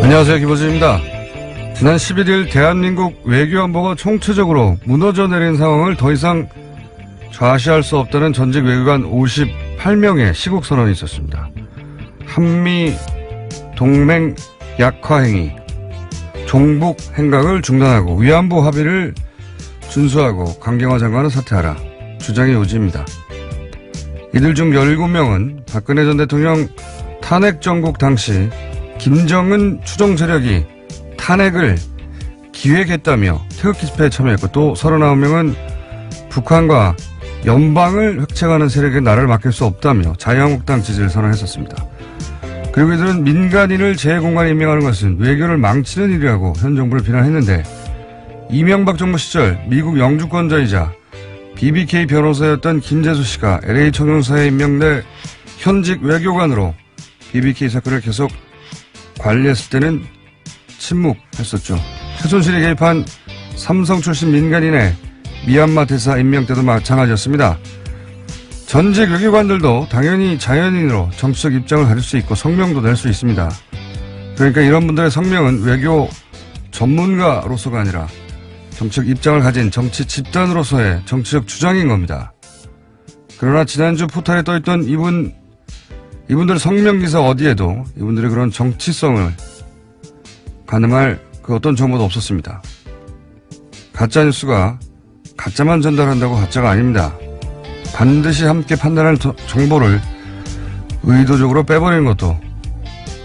안녕하세요, 김호준입니다. 지난 11일 대한민국 외교안보가 총체적으로 무너져 내린 상황을 더 이상 좌시할 수 없다는 전직 외교관 58명의 시국 선언이 있었습니다. 한미 동맹 약화 행위, 종북 행각을 중단하고 위안부 합의를 준수하고 강경화 장관은 사퇴하라 주장의 요지입니다. 이들 중 17명은 박근혜 전 대통령 탄핵 정국 당시 김정은 추종 세력이 탄핵을 기획했다며 태극기 집회에 참여했고, 또 39명은 북한과 연방을 획책하는 세력에 나라를 맡길 수 없다며 자유한국당 지지를 선언했었습니다. 그리고 이들은 민간인을 재공간에 임명하는 것은 외교를 망치는 일이라고 현 정부를 비난했는데, 이명박 정부 시절 미국 영주권자이자 BBK 변호사였던 김재수 씨가 LA 총영사에 임명돼 현직 외교관으로 BBK 사건을 계속 관리했을 때는 침묵했었죠. 최순실이 개입한 삼성 출신 민간인의 미얀마 대사 임명 때도 마찬가지였습니다. 전직 외교관들도 당연히 자연인으로 정치적 입장을 가질 수 있고 성명도 낼 수 있습니다. 그러니까 이런 분들의 성명은 외교 전문가로서가 아니라 정치적 입장을 가진 정치 집단으로서의 정치적 주장인 겁니다. 그러나 지난주 포털에 떠있던 이분들의 성명기사 어디에도 이분들의 그런 정치성을 가늠할 그 어떤 정보도 없었습니다. 가짜뉴스가 가짜만 전달한다고 가짜가 아닙니다. 반드시 함께 판단할 정보를 의도적으로 빼버리는 것도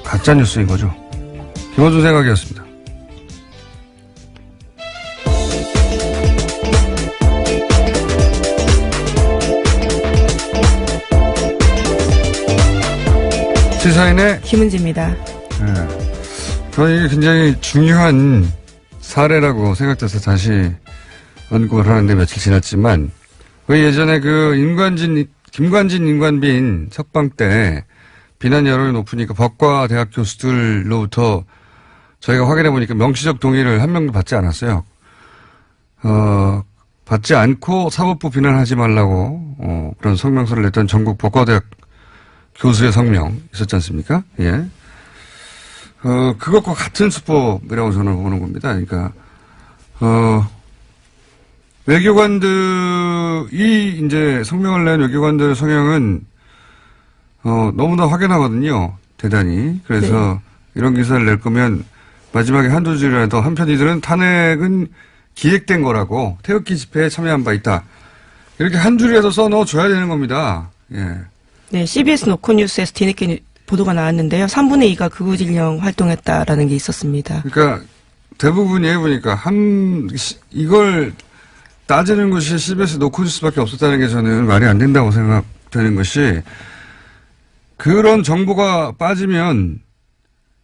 가짜뉴스인 거죠. 김호준 생각이었습니다. 시사인의 김은지입니다. 네. 저는 이게 굉장히 중요한 사례라고 생각돼서 다시 언급을 하는데 며칠 지났지만, 그 예전에 그 김관진 임관빈 석방 때 비난 여론이 높으니까 법과 대학 교수들로부터 저희가 확인해 보니까 명시적 동의를 한 명도 받지 않았어요. 받지 않고 사법부 비난하지 말라고 그런 성명서를 냈던 전국 법과대학 교수의 성명 있었지 않습니까? 예. 그것과 같은 수법이라고 저는 보는 겁니다. 그러니까, 외교관들이 이제 성명을 낸 외교관들의 성향은, 너무나 확연하거든요. 대단히. 그래서 이런 기사를 낼 거면 마지막에 한두 줄이라도 한편 이들은 탄핵은 기획된 거라고 태극기 집회에 참여한 바 있다. 이렇게 한 줄이라도 써 넣어줘야 되는 겁니다. 예. 네, CBS 노컷뉴스에서 뒤늦게 보도가 나왔는데요. 3분의 2가 극우진영 활동했다라는 게 있었습니다. 그러니까 대부분이 해보니까 이걸 따지는 것이 CBS 노컷뉴스밖에 없었다는 게 저는 말이 안 된다고 생각되는 것이, 그런 정보가 빠지면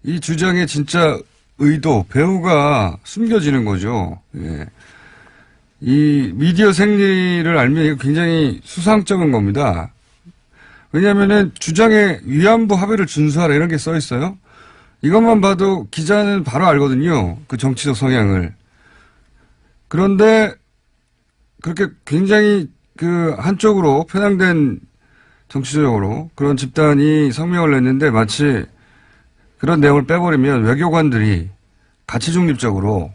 이 주장의 진짜 의도, 배후가 숨겨지는 거죠. 예. 이 미디어 생리를 알면 이거 굉장히 수상쩍은 겁니다. 왜냐하면은 주장에 위안부 합의를 준수하라 이런 게 써 있어요. 이것만 봐도 기자는 바로 알거든요. 그 정치적 성향을. 그런데 그렇게 굉장히 그 한쪽으로 편향된 정치적으로 그런 집단이 성명을 냈는데, 마치 그런 내용을 빼버리면 외교관들이 가치 중립적으로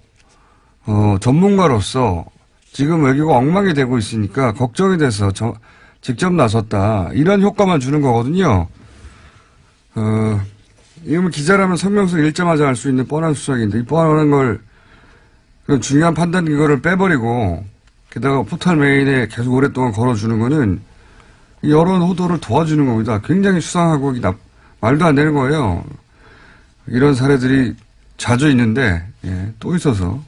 전문가로서 지금 외교가 엉망이 되고 있으니까 걱정이 돼서 직접 나섰다, 이런 효과만 주는 거거든요. 이건 기자라면 성명서 읽자마자 알 수 있는 뻔한 수작인데, 이 뻔한 걸, 그런 중요한 판단 기거를 빼버리고, 게다가 포털 메일에 계속 오랫동안 걸어주는 거는 여론 호도를 도와주는 겁니다. 굉장히 수상하고 말도 안 되는 거예요. 이런 사례들이 자주 있는데, 예, 또 있어서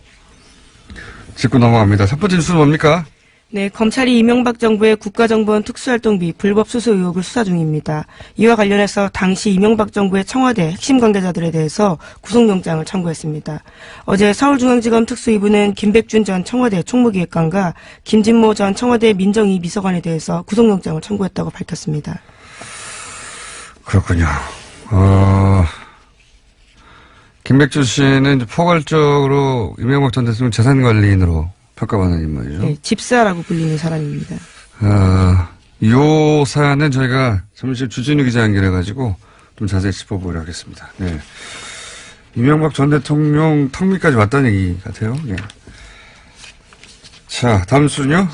짚고 넘어갑니다. 첫 번째 뉴스는 뭡니까? 네, 검찰이 이명박 정부의 국가정보원 특수활동비 불법 수수 의혹을 수사 중입니다. 이와 관련해서 당시 이명박 정부의 청와대 핵심 관계자들에 대해서 구속영장을 청구했습니다. 어제 서울중앙지검 특수이부는 김백준 전 청와대 총무기획관과 김진모 전 청와대 민정위 비서관에 대해서 구속영장을 청구했다고 밝혔습니다. 그렇군요. 김백준 씨는 포괄적으로 이명박 전 대통령 재산관리인으로 평가받는 인물이죠. 네, 집사라고 불리는 사람입니다. 이 사안은 저희가 잠시 주진우 기자 연결해가지고 좀 자세히 짚어보도록 하겠습니다. 네. 이명박 전 대통령 턱밑까지 왔다는 얘기 같아요. 예. 자, 다음 순요.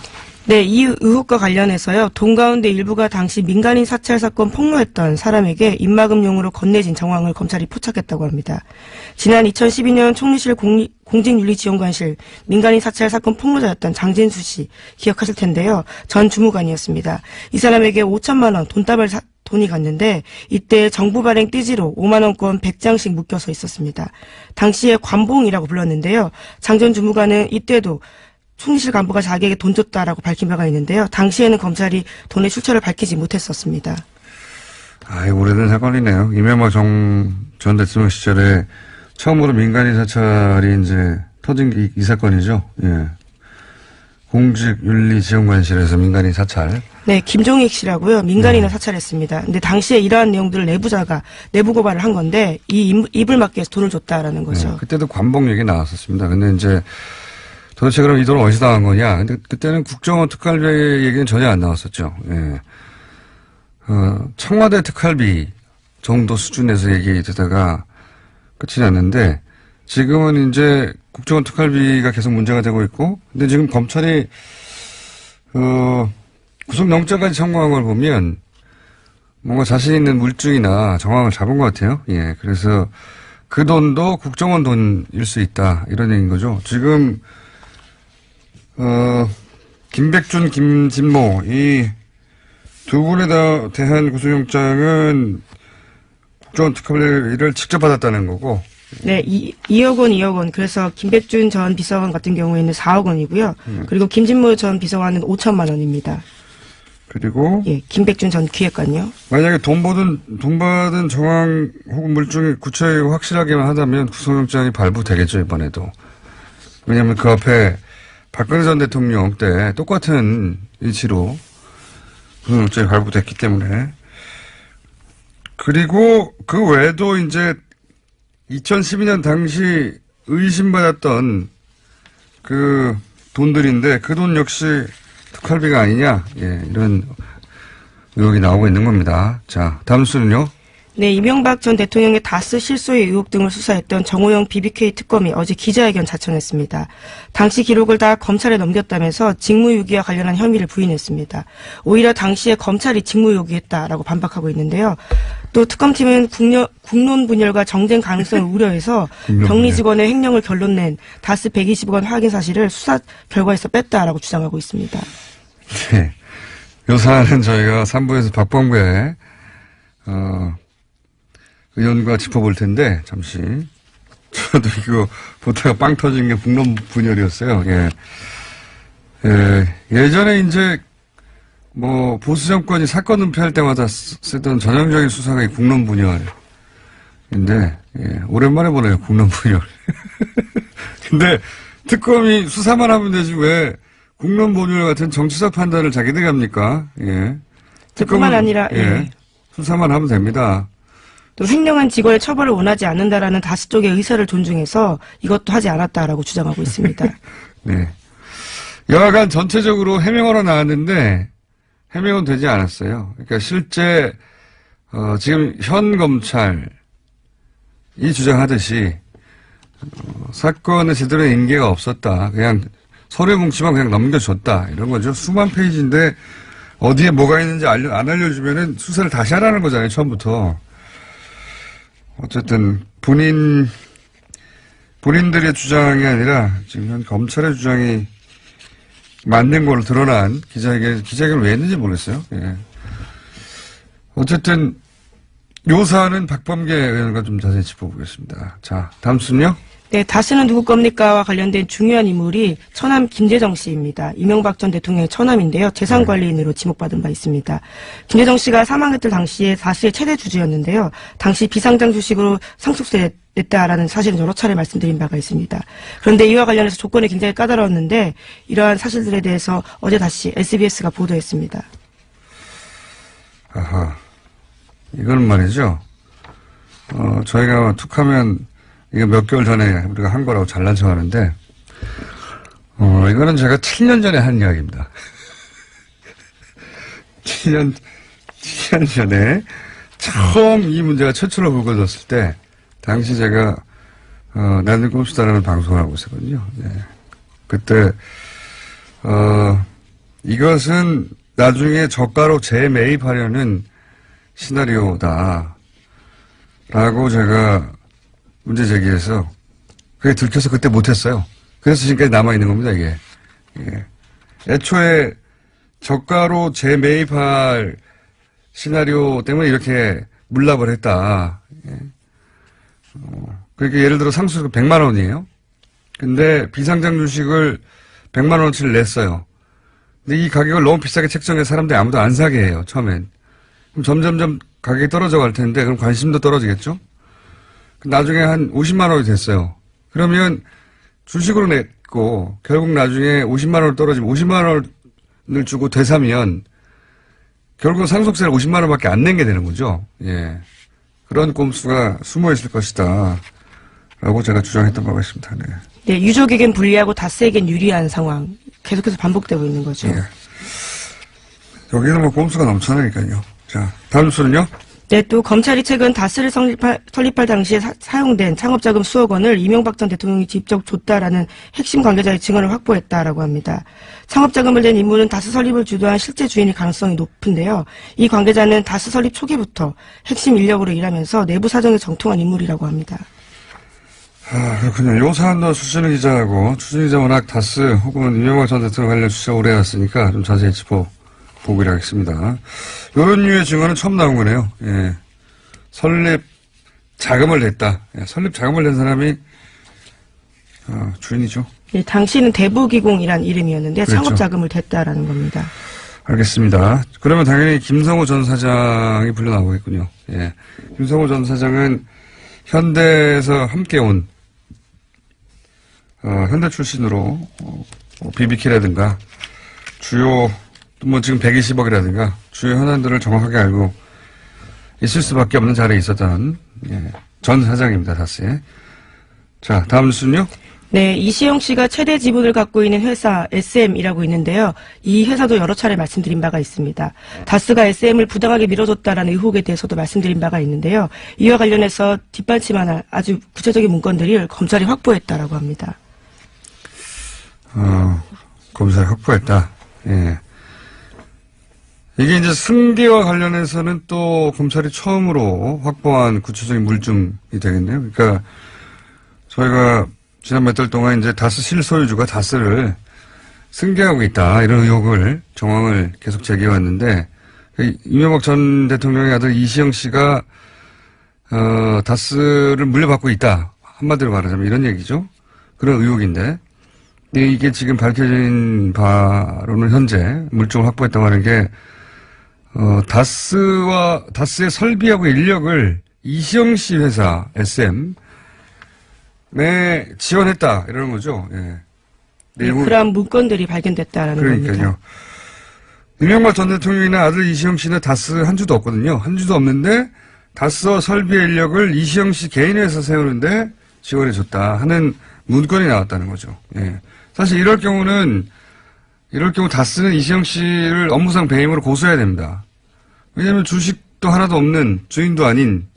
네, 이 의혹과 관련해서요. 돈 가운데 일부가 당시 민간인 사찰 사건 폭로했던 사람에게 입막음용으로 건네진 정황을 검찰이 포착했다고 합니다. 지난 2012년 총리실 공직윤리지원관실 민간인 사찰 사건 폭로자였던 장진수 씨 기억하실 텐데요. 전 주무관이었습니다. 이 사람에게 5천만 원 돈이 갔는데 이때 정부 발행 띠지로 5만 원권 100장씩 묶여서 있었습니다. 당시에 관봉이라고 불렀는데요. 장 전 주무관은 이때도 총리실 간부가 자기에게 돈 줬다라고 밝힌 바가 있는데요. 당시에는 검찰이 돈의 출처를 밝히지 못했었습니다. 오래된 사건이네요. 이명박 전 대통령 시절에 처음으로 민간인 사찰이 이제 터진 이 사건이죠. 예. 공직윤리지원관실에서 민간인 사찰. 네, 김종익 씨라고요. 민간인을 사찰했습니다. 근데 당시에 이러한 내용들을 내부자가 내부 고발을 한 건데 이 입을 막기 위해서 돈을 줬다라는 거죠. 네, 그때도 관봉 얘기 나왔었습니다. 근데 이제 도대체 그럼 이 돈을 어디서 나간 거냐? 근데 그때는 국정원 특활비 얘기는 전혀 안 나왔었죠. 예. 청와대 특활비 정도 수준에서 얘기되다가 끝이 났는데 지금은 이제 국정원 특활비가 계속 문제가 되고 있고 근데 지금 검찰이 구속영장까지 청구한 걸 보면 뭔가 자신 있는 물증이나 정황을 잡은 것 같아요. 예. 그래서 그 돈도 국정원 돈일 수 있다. 이런 얘기인 거죠. 지금 김백준, 김진모 이 두 분에 대한 구속영장은 국정원 특활비를 직접 받았다는 거고. 네, 2억 원, 2억 원. 그래서 김백준 전 비서관 같은 경우에는 4억 원이고요. 그리고 김진모 전 비서관은 5천만 원입니다. 그리고 예, 김백준 전 기획관요. 만약에 돈 받은 정황 혹은 물증이 구체적이고 확실하게만 하다면 구속영장이 발부되겠죠, 이번에도. 왜냐하면 그 앞에 박근혜 전 대통령 때 똑같은 이치로 구속영장이 발부됐기 때문에. 그리고 그 외에도 이제 2012년 당시 의심받았던 그 돈들인데 그 돈 역시 특활비가 아니냐. 예, 이런 의혹이 나오고 있는 겁니다. 자, 다음 수는요. 네, 이명박 전 대통령의 다스 실소의 의혹 등을 수사했던 정호영 BBK 특검이 어제 기자회견 자청했습니다. 당시 기록을 다 검찰에 넘겼다면서 직무유기와 관련한 혐의를 부인했습니다. 오히려 당시에 검찰이 직무유기했다라고 반박하고 있는데요. 또 특검팀은 국론 분열과 정쟁 가능성을 우려해서 격리 직원의 횡령을 결론낸 다스 120억 원 확인 사실을 수사 결과에서 뺐다라고 주장하고 있습니다. 네. 요 사안은 저희가 3부에서 박범계 의원과 짚어볼 텐데 잠시 저도 이거 보다가 빵 터진 게 국론 분열이었어요. 예. 예전에 이제 뭐 보수 정권이 사건 은폐할 때마다 쓰던 전형적인 수사가 이 국론 분열인데 예, 오랜만에 보네요 국론 분열. 근데 특검이 수사만 하면 되지 왜 국론 분열 같은 정치적 판단을 자기들이 합니까? 예. 뿐만 아니라 예. 수사만 하면 됩니다. 또 횡령한 직원의 처벌을 원하지 않는다라는 다스 쪽의 의사를 존중해서 이것도 하지 않았다라고 주장하고 있습니다. 네. 여하간 전체적으로 해명으로 나왔는데 해명은 되지 않았어요. 그러니까 실제 지금 현 검찰이 주장하듯이 사건에 제대로 인계가 없었다. 그냥 서류 뭉치만 그냥 넘겨줬다. 이런 거죠. 수만 페이지인데 어디에 뭐가 있는지 안 알려주면은 수사를 다시 하라는 거잖아요. 처음부터. 어쨌든 본인들의 주장이 아니라 지금 현 검찰의 주장이 맞는 걸로 드러난 기자회견을 왜 했는지 모르겠어요. 예. 어쨌든 요 사안은 박범계 의원과 좀 자세히 짚어보겠습니다. 자, 다음 순요. 네, 다스는 누구 겁니까와 관련된 중요한 인물이 처남 김재정 씨입니다. 이명박 전 대통령의 처남인데요. 재산관리인으로 지목받은 바 있습니다. 김재정 씨가 사망했을 당시에 다스의 최대 주주였는데요. 당시 비상장 주식으로 상속세 냈다라는 사실은 여러 차례 말씀드린 바가 있습니다. 그런데 이와 관련해서 조건이 굉장히 까다로웠는데 이러한 사실들에 대해서 어제 다시 SBS가 보도했습니다. 아하, 이거는 말이죠. 저희가 툭하면 이거 몇 개월 전에 우리가 한 거라고 잘난 척 하는데, 이거는 제가 7년 전에 한 이야기입니다. 7년 전에 처음 이 문제가 최초로 불거졌을 때, 당시 제가 나는 꼼수다라는 방송을 하고 있었거든요. 네. 그때, 이것은 나중에 저가로 재매입하려는 시나리오다. 라고 제가 문제 제기해서 그게 들켜서 그때 못했어요. 그래서 지금까지 남아있는 겁니다, 이게. 예. 애초에 저가로 재매입할 시나리오 때문에 이렇게 물납을 했다. 예. 그러니까 예를 들어 상수가 100만 원이에요. 근데 비상장 주식을 100만 원어치를 냈어요. 근데 이 가격을 너무 비싸게 책정해 사람들이 아무도 안 사게 해요, 처음엔. 그럼 점점점 가격이 떨어져 갈 텐데, 그럼 관심도 떨어지겠죠? 나중에 한 50만 원이 됐어요. 그러면 주식으로 냈고, 결국 나중에 50만 원 떨어지면 50만 원을 주고 되사면, 결국 상속세를 50만 원밖에 안 낸 게 되는 거죠. 예. 그런 꼼수가 숨어 있을 것이다. 라고 제가 주장했던 바가 있습니다. 네. 네, 유족에겐 불리하고 다스에겐 유리한 상황. 계속해서 반복되고 있는 거죠. 예. 여기는 뭐 꼼수가 넘쳐나니까요. 자, 다음 수는요? 네, 또 검찰이 최근 다스를 설립할 당시에 사용된 창업자금 수억 원을 이명박 전 대통령이 직접 줬다라는 핵심 관계자의 증언을 확보했다라고 합니다. 창업자금을 낸 인물은 다스 설립을 주도한 실제 주인일 가능성이 높은데요. 이 관계자는 다스 설립 초기부터 핵심 인력으로 일하면서 내부 사정에 정통한 인물이라고 합니다. 아, 그렇군요. 요 사안도 추진우 기자하고, 추진우 기자 워낙 다스 혹은 이명박 전 대통령 관련 수사 오래 해왔으니까 좀 자세히 짚어보기로 하겠습니다. 요런 류의 증언은 처음 나온 거네요. 예. 설립 자금을 냈다. 예. 설립 자금을 낸 사람이, 주인이죠. 예, 당시는 대부기공이란 이름이었는데 그렇죠. 창업자금을 댔다라는 겁니다. 알겠습니다. 그러면 당연히 김성호 전 사장이 불려 나오겠군요. 예. 김성호 전 사장은 현대에서 함께 온, 현대 출신으로, BBK라든가, 주요, 뭐 지금 120억이라든가, 주요 현안들을 정확하게 알고 있을 수밖에 없는 자리에 있었던, 예, 전 사장입니다, 다스에. 자, 다음 뉴스는요? 네, 이시영 씨가 최대 지분을 갖고 있는 회사 SM이라고 있는데요. 이 회사도 여러 차례 말씀드린 바가 있습니다. 다스가 SM을 부당하게 밀어줬다라는 의혹에 대해서도 말씀드린 바가 있는데요. 이와 관련해서 뒷받침하는 아주 구체적인 문건들을 검찰이 확보했다라고 합니다. 검찰이 확보했다. 예. 이게 이제 승계와 관련해서는 또 검찰이 처음으로 확보한 구체적인 물증이 되겠네요. 그러니까 저희가 지난 몇 달 동안 이제 다스 실소유주가 다스를 승계하고 있다. 이런 의혹을, 정황을 계속 제기해왔는데, 이명박 전 대통령의 아들 이시영 씨가, 다스를 물려받고 있다. 한마디로 말하자면 이런 얘기죠. 그런 의혹인데, 이게 지금 밝혀진 바로는 현재 물증을 확보했다고 하는 게, 다스의 설비하고 인력을 이시영 씨 회사, SM, 네, 지원했다. 이러는 거죠. 예. 네, 그러한 문건들이 발견됐다라는 그러니까요. 겁니다. 이명박 전 대통령이나 아들 이시영 씨는 다스 한 주도 없거든요. 한 주도 없는데 다스와 설비 인력을 이시영 씨 개인 회사 세우는데 지원해줬다 하는 문건이 나왔다는 거죠. 예. 사실 이럴 경우 다스는 이시영 씨를 업무상 배임으로 고소해야 됩니다. 왜냐하면 주식도 하나도 없는 주인도 아닌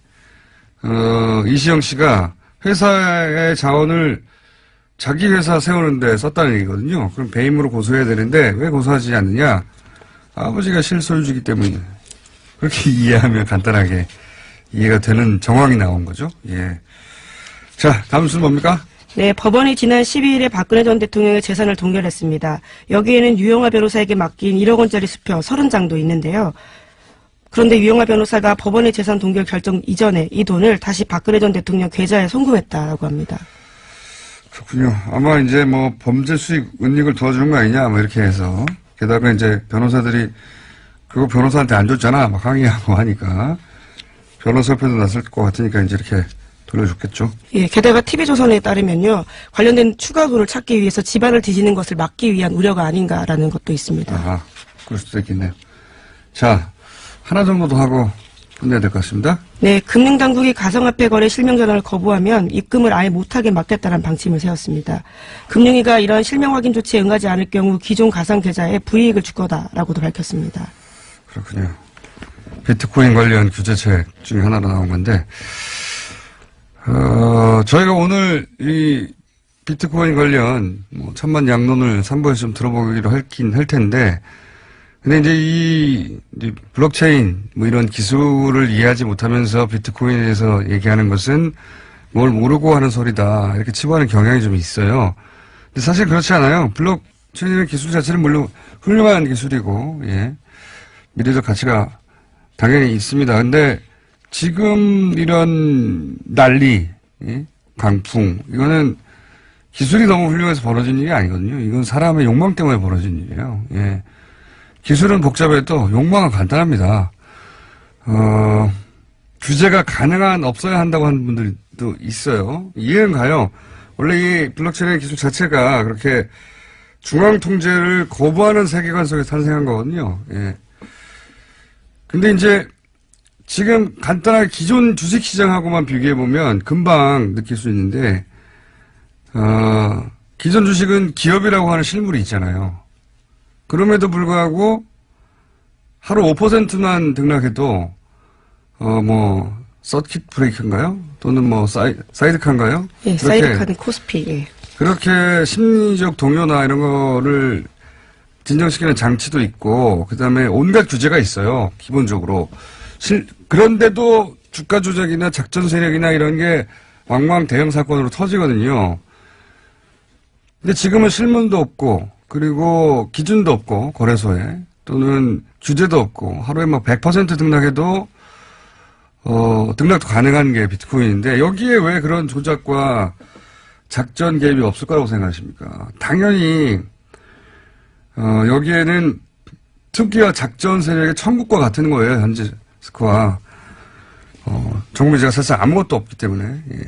이시영 씨가 회사의 자원을 자기 회사 세우는데 썼다는 얘기거든요. 그럼 배임으로 고소해야 되는데 왜 고소하지 않느냐? 아버지가 실소유주기 때문에 그렇게 이해하면 간단하게 이해가 되는 정황이 나온 거죠. 예. 자, 다음 수는 뭡니까? 네, 법원이 지난 12일에 박근혜 전 대통령의 재산을 동결했습니다. 여기에는 유영하 변호사에게 맡긴 1억 원짜리 수표 30장도 있는데요. 그런데 유영하 변호사가 법원의 재산 동결 결정 이전에 이 돈을 다시 박근혜 전 대통령 계좌에 송금했다라고 합니다. 그렇군요. 아마 이제 뭐 범죄 수익 은닉을 도와주는 거 아니냐, 뭐 이렇게 해서. 게다가 이제 변호사들이 그거 변호사한테 안 줬잖아, 막 항의하고 하니까 변호사 표도 났을 것 같으니까 이제 이렇게 돌려줬겠죠. 예, 게다가 TV조선에 따르면요. 관련된 추가 돈을 찾기 위해서 집안을 뒤지는 것을 막기 위한 우려가 아닌가라는 것도 있습니다. 아하, 그럴 수도 있겠네요. 자, 하나 정도 더 하고 끝내야 될 것 같습니다. 네, 금융당국이 가상화폐 거래 실명 전환을 거부하면 입금을 아예 못하게 막겠다는 방침을 세웠습니다. 금융위가 이러한 실명 확인 조치에 응하지 않을 경우 기존 가상 계좌에 불이익을 줄 거다라고도 밝혔습니다. 그렇군요. 비트코인 관련 규제책 중에 하나로 나온 건데, 저희가 오늘 이 비트코인 관련 뭐 천만 양론을 3부에서 좀 들어보기로 할 텐데, 근데 이제 이제 블록체인 뭐 이런 기술을 이해하지 못하면서 비트코인에 대해서 얘기하는 것은 뭘 모르고 하는 소리다, 이렇게 치부하는 경향이 좀 있어요. 근데 사실 그렇지 않아요. 블록체인이라는 기술 자체는 물론 훌륭한 기술이고, 예, 미래적 가치가 당연히 있습니다. 근데 지금 이런 난리, 예? 강풍, 이거는 기술이 너무 훌륭해서 벌어진 일이 아니거든요. 이건 사람의 욕망 때문에 벌어진 일이에요. 예. 기술은 복잡해도 욕망은 간단합니다. 규제가 가능한, 없어야 한다고 하는 분들도 있어요. 이해는 가요. 원래 이 블록체인 기술 자체가 그렇게 중앙 통제를 거부하는 세계관 속에서 탄생한 거거든요. 예. 근데 이제 지금 간단하게 기존 주식시장하고만 비교해보면 금방 느낄 수 있는데, 기존 주식은 기업이라고 하는 실물이 있잖아요. 그럼에도 불구하고 하루 5%만 등락해도, 서킷 브레이크인가요? 또는 사이드카인가요? 예, 사이드카는 코스피, 예. 그렇게 심리적 동요나 이런 거를 진정시키는 장치도 있고, 그 다음에 온갖 규제가 있어요. 기본적으로. 그런데도 주가 조작이나 작전 세력이나 이런 게 왕왕 대형 사건으로 터지거든요. 근데 지금은 실문도 없고, 그리고 기준도 없고, 거래소에. 또는 규제도 없고, 하루에 100% 등락해도, 등락도 가능한 게 비트코인인데, 여기에 왜 그런 조작과 작전 개입이 없을 거라고 생각하십니까? 당연히, 여기에는 투기와 작전 세력의 천국과 같은 거예요, 현재 스코어. 정부제가 사실 아무것도 없기 때문에, 예.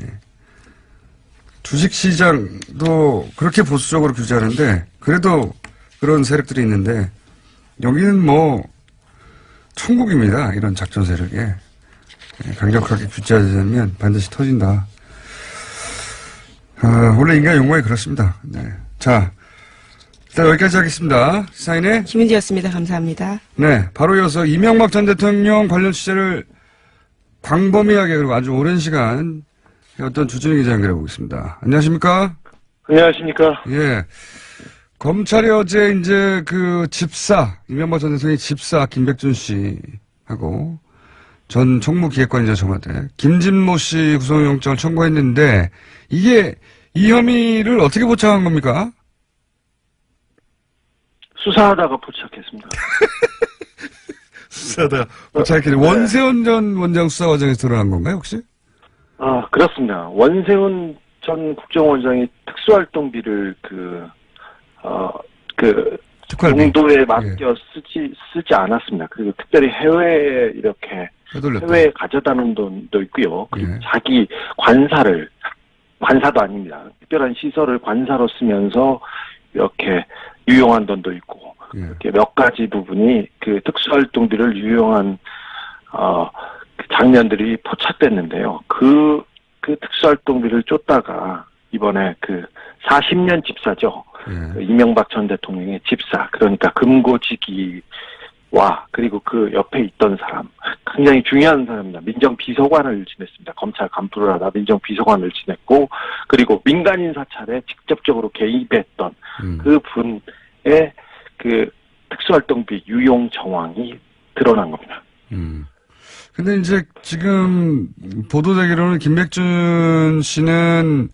주식시장도 그렇게 보수적으로 규제하는데, 그래도 그런 세력들이 있는데, 여기는 천국입니다. 이런 작전 세력에. 예, 강력하게 규제하자면 반드시 터진다. 원래 인간 욕망이 그렇습니다. 네. 자, 일단 여기까지 하겠습니다. 시사인의 김은지였습니다. 감사합니다. 네, 바로 이어서 이명박 전 대통령 관련 취재를 광범위하게 그리고 아주 오랜 시간 해왔던 주진우 기자 연결해보겠습니다. 안녕하십니까? 안녕하십니까? 예. 검찰이 어제 이제 이명박 전 대통령의 집사 김백준 씨하고 전 총무기획관이자 청와대 김진모 씨 구속영장을 청구했는데 이게 이 혐의를 어떻게 포착한 겁니까? 수사하다가 포착했습니다. 수사하다가 포착했길래 원세훈 전 원장 수사 과정에서 드러난 건가요, 혹시? 그렇습니다. 원세훈 전 국정원장이 특수활동비를 특활비. 용도에 맡겨 쓰지 않았습니다. 그리고 특별히 해외에 이렇게 해외에 가져다 놓은 돈도 있고요. 그리고 자기 관사도 아닙니다. 특별한 시설을 관사로 쓰면서 이렇게 유용한 돈도 있고, 이렇게 몇 가지 부분이 그 특수활동비를 유용한, 장면들이 포착됐는데요. 그 특수활동비를 쫓다가 이번에 40년 집사죠. 그 이명박 전 대통령의 집사, 그러니까 금고지기와 그리고 그 옆에 있던 사람, 굉장히 중요한 사람입니다. 민정비서관을 지냈습니다. 검찰 간부를 하다 민정비서관을 지냈고, 그리고 민간인 사찰에 직접적으로 개입했던 그 분의 특수활동비 유용 정황이 드러난 겁니다. 근데 이제 지금 보도되기로는 김백준 씨는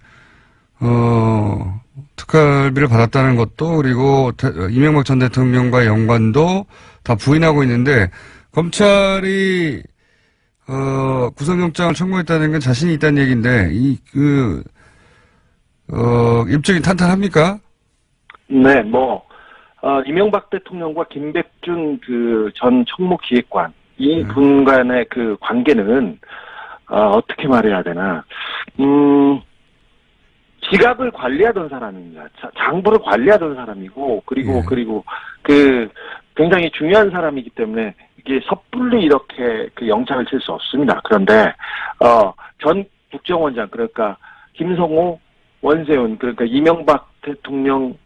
특활비를 받았다는 것도, 그리고 이명박 전 대통령과의 연관도 다 부인하고 있는데, 검찰이 구속영장을 청구했다는 건 자신이 있다는 얘기인데, 입증이 탄탄합니까? 네, 이명박 대통령과 김백준 전 총무기획관, 이 분 간의 관계는, 어떻게 말해야 되나, 지갑을 관리하던 사람입니다. 장부를 관리하던 사람이고, 그리고 굉장히 중요한 사람이기 때문에 이게 섣불리 이렇게 영장을 칠 수 없습니다. 그런데, 전 국정원장, 그러니까 김성호, 원세훈, 그러니까 이명박 대통령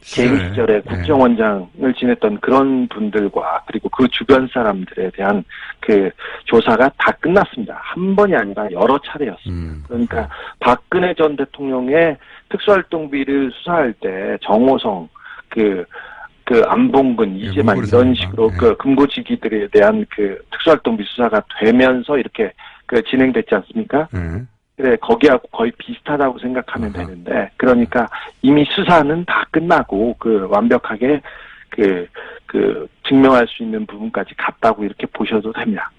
재임 시절에 국정원장을 지냈던 그런 분들과 그리고 그 주변 사람들에 대한 그 조사가 다 끝났습니다. 한 번이 아니라 여러 차례였습니다. 그러니까 박근혜 전 대통령의 특수활동비를 수사할 때 정호성, 그 안봉근, 이재만 이런 식으로 그 금고지기들에 대한 그 특수활동비 수사가 되면서 이렇게 진행됐지 않습니까? 그래, 거기하고 거의 비슷하다고 생각하면 되는데, 그러니까 이미 수사는 다 끝나고, 완벽하게, 증명할 수 있는 부분까지 갔다고 이렇게 보셔도 됩니다.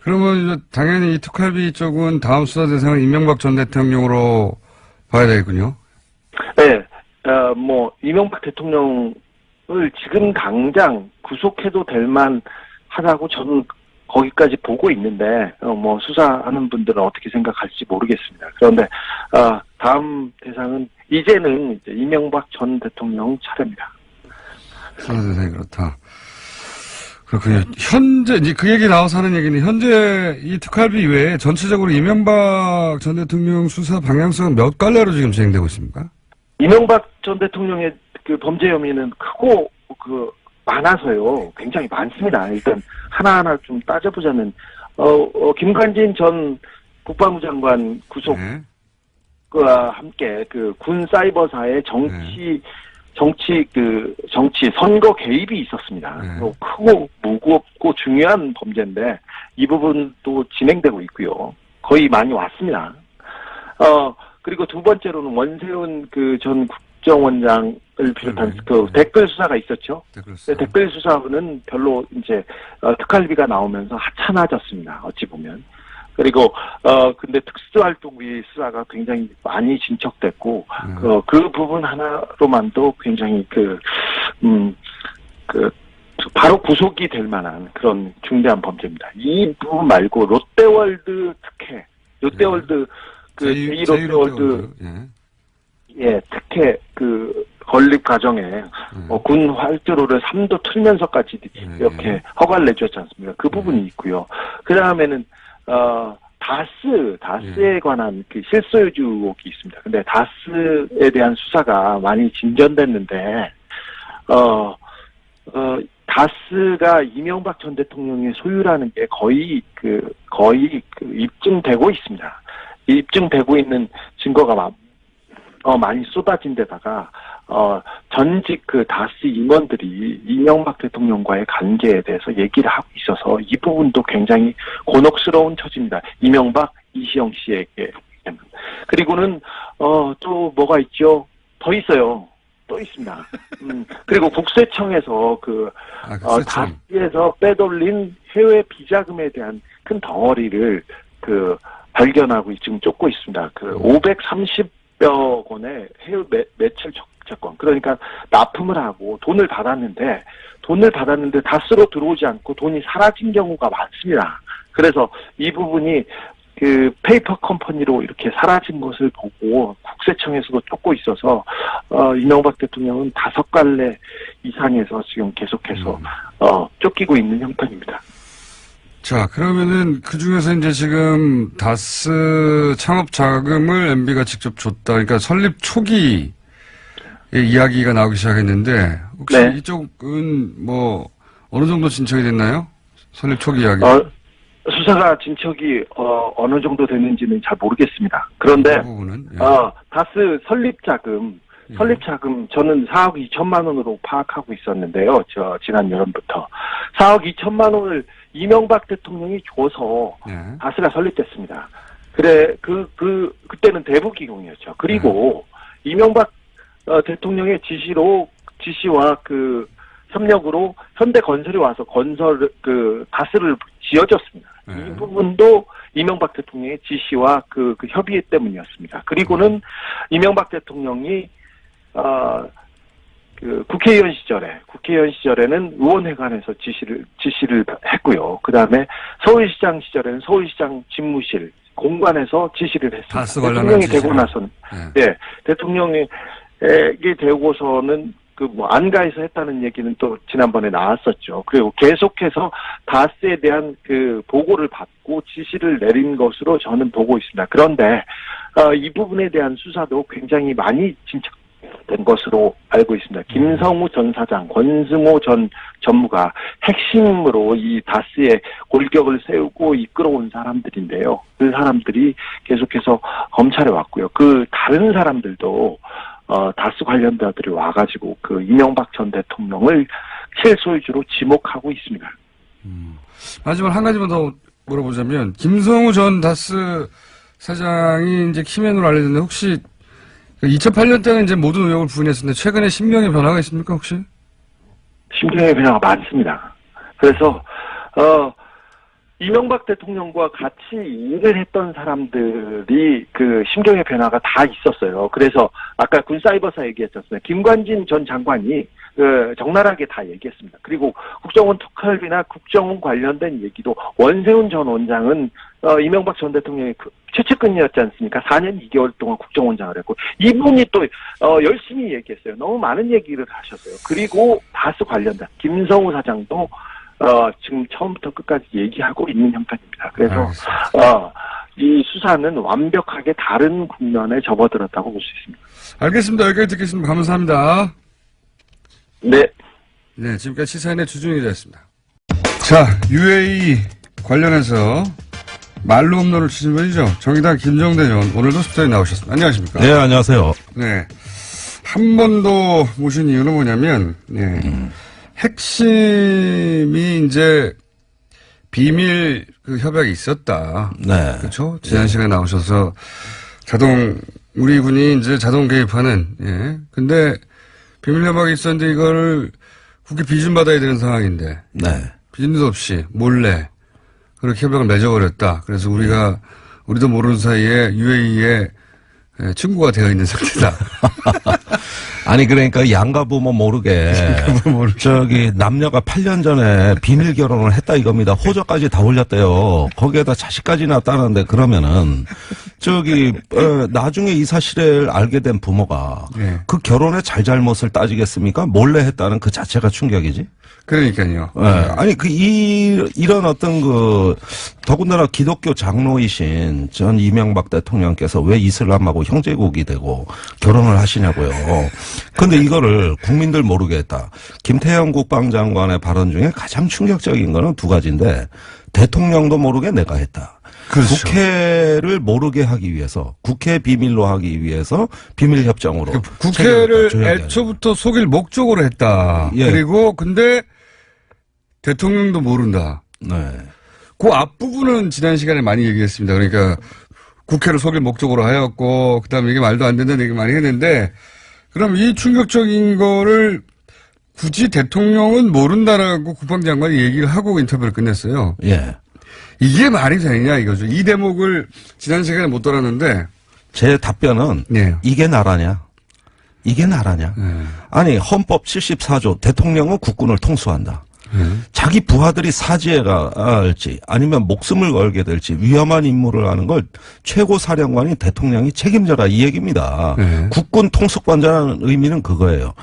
그러면 당연히 이 특활비 쪽은 다음 수사 대상은 이명박 전 대통령으로 봐야 되겠군요. 네, 이명박 대통령을 지금 당장 구속해도 될 만하다고 저는 거기까지 보고 있는데, 수사하는 분들은 어떻게 생각할지 모르겠습니다. 그런데, 다음 대상은, 이제는 이제 이명박 전 대통령 차례입니다. 수사 대상이 그렇다. 그렇군요. 현재, 이제 그 얘기 나와서 하는 얘기는, 현재 이 특활비 외에 전체적으로 이명박 전 대통령 수사 방향성은 몇 갈래로 지금 진행되고 있습니까? 이명박 전 대통령의 그 범죄 혐의는 크고, 많아서요. 굉장히 많습니다. 일단 하나하나 좀 따져보자면 김관진 전 국방부 장관 구속과 함께 군 사이버사의 정치 선거 개입이 있었습니다. 크고 무겁고 중요한 범죄인데 이 부분도 진행되고 있고요. 거의 많이 왔습니다. 그리고 두 번째로는 원세훈 전 국정원장을 비롯한 댓글 수사가 있었죠. 댓글 수사는 별로 이제 특활비가 나오면서 하찮아졌습니다. 어찌 보면. 그리고 근데 특수활동비 수사가 굉장히 많이 진척됐고 그 부분 하나로만도 굉장히 바로 구속이 될 만한 그런 중대한 범죄입니다. 이 부분 말고 롯데월드 특혜, 롯데월드 제2롯데월드 특혜 건립 과정에 군 활주로를 3도 틀면서까지 이렇게 허가를 내주었지 않습니까? 그 부분이 있고요. 그 다음에는 다스에 관한 실소유주 의혹이 있습니다. 근데 다스에 대한 수사가 많이 진전됐는데 다스가 이명박 전 대통령의 소유라는 게 거의 입증되고 있습니다. 입증되고 있는 증거가 많이 쏟아진 데다가, 전직 다스 임원들이 이명박 대통령과의 관계에 대해서 얘기를 하고 있어서 이 부분도 굉장히 곤혹스러운 처지입니다. 이명박, 이시영 씨에게. 그리고는, 또 뭐가 있죠? 더 있어요. 또 있습니다. 그리고 국세청에서 다스에서 빼돌린 해외 비자금에 대한 큰 덩어리를 발견하고 지금 쫓고 있습니다. 530여 건의 해외 매출 채권. 그러니까 납품을 하고 돈을 받았는데 다스로 들어오지 않고 돈이 사라진 경우가 많습니다. 그래서 이 부분이 페이퍼 컴퍼니로 이렇게 사라진 것을 보고 국세청에서도 쫓고 있어서 이명박 대통령은 5갈래 이상에서 지금 계속해서 쫓기고 있는 형편입니다. 자, 그러면은 그 중에서 이제 지금 다스 창업 자금을 MB가 직접 줬다. 그러니까 설립 초기의 이야기가 나오기 시작했는데 혹시 네. 이쪽은 어느 정도 진척이 됐나요? 설립 초기 이야기. 수사가 진척이 어느 정도 됐는지는 잘 모르겠습니다. 그런데 그 부분은, 다스 설립 자금 저는 4억 2천만 원으로 파악하고 있었는데요. 지난 여름부터 4억 2천만 원을 이명박 대통령이 줘서 다스가 설립됐습니다. 그때는 대부기공이었죠. 그리고 이명박 대통령의 지시와 협력으로 현대건설이 와서 다스를 지어줬습니다. 이 부분도 이명박 대통령의 지시와 협의 때문이었습니다. 그리고는 이명박 대통령이 국회의원 시절에는 의원회관에서 지시를 했고요. 그 다음에 서울시장 시절에는 서울시장 집무실 공관에서 지시를 했습니다. 대통령이 되고 나서는, 대통령이 되고서는 안가에서 했다는 얘기는 또 지난번에 나왔었죠. 그리고 계속해서 다스에 대한 보고를 받고 지시를 내린 것으로 저는 보고 있습니다. 그런데 이 부분에 대한 수사도 굉장히 많이 된 것으로 알고 있습니다. 김성우 전 사장, 권승호 전 전무가 핵심으로 이 다스의 골격을 세우고 이끌어온 사람들인데요. 그 사람들이 계속해서 검찰에 왔고요. 그 다른 사람들도 다스 관련자들이 와가지고 그 이명박 전 대통령을 실소유주로 지목하고 있습니다. 마지막 한 가지만 더 물어보자면 김성우 전 다스 사장이 이제 키맨으로 알려졌는데 혹시 2008년 때는 이제 모든 의혹을 부인했었는데 최근에 심경의 변화가 있습니까 혹시? 심경의 변화가 많습니다. 그래서 이명박 대통령과 같이 일을 했던 사람들이 그 심경의 변화가 다 있었어요. 그래서 아까 군사이버사 얘기했었어요. 김관진 전 장관이 적나라하게 다 얘기했습니다. 그리고 국정원 특활비나 국정원 관련된 얘기도 원세훈 전 원장은 이명박 전 대통령의 최측근이었지 않습니까? 4년 2개월 동안 국정원장을 했고 이분이 또 열심히 얘기했어요. 너무 많은 얘기를 하셨어요. 그리고 다스 관련자 김성우 사장도 지금 처음부터 끝까지 얘기하고 있는 형편입니다. 그래서 이 수사는 완벽하게 다른 국면에 접어들었다고 볼 수 있습니다. 알겠습니다. 여기까지 듣겠습니다. 감사합니다. 네. 네, 지금까지 시사인의 주준희 기자였습니다. 자, UAE 관련해서 말로 홈런을 치신 분이죠. 정의당 김정대 의원 오늘도 스튜디오에 나오셨습니다. 안녕하십니까? 네, 안녕하세요. 네. 한 번 더 모신 이유는 뭐냐면, 네. 핵심이 이제 비밀 그 협약이 있었다. 네. 그렇죠? 지난 시간에 나오셔서 우리 군이 이제 자동 개입하는, 예. 근데 비밀 협약이 있었는데 이거를 국회 비준받아야 되는 상황인데. 네. 비준도 없이 몰래 그렇게 협약을 맺어버렸다. 그래서 우리도 모르는 사이에 UAE에 친구가 되어 있는 상태다. 아니 그러니까 양가 부모 모르게 저기 남녀가 8년 전에 비밀 결혼을 했다 이겁니다. 호적까지 다 올렸대요. 거기에다 자식까지 낳았다는데 그러면은 저기 나중에 이 사실을 알게 된 부모가 네. 그 결혼의 잘잘못을 따지겠습니까? 몰래 했다는 그 자체가 충격이지. 그러니까요. 네. 아니 이런 어떤 더군다나 기독교 장로이신 전 이명박 대통령께서 왜 이슬람하고 형제국이 되고 결혼을 하시냐고요. 근데 이거를 국민들 모르게 했다. 김태형 국방장관의 발언 중에 가장 충격적인 거는 두 가지인데 대통령도 모르게 내가 했다. 그렇죠. 국회를 모르게 하기 위해서 국회 비밀로 하기 위해서 비밀협정으로 국회를 애초부터 속일 목적으로 했다. 예. 그리고 근데 대통령도 모른다. 네. 그 앞부분은 지난 시간에 많이 얘기했습니다. 그러니까 국회를 속일 목적으로 하였고 그다음에 이게 말도 안 된다는 얘기 많이 했는데 그럼 이 충격적인 거를 굳이 대통령은 모른다라고 국방장관이 얘기를 하고 인터뷰를 끝냈어요. 예. 이게 말이 되느냐 이거죠. 이 대목을 지난 시간에 못 돌았는데 제 답변은 네. 이게 나라냐? 이게 나라냐? 아니 헌법 74조 대통령은 국군을 통수한다. 자기 부하들이 사지해가 할지 아니면 목숨을 걸게 될지 위험한 임무를 하는 걸 최고사령관인 대통령이 책임져라 이 얘기입니다. 국군 통수권자라는 의미는 그거예요.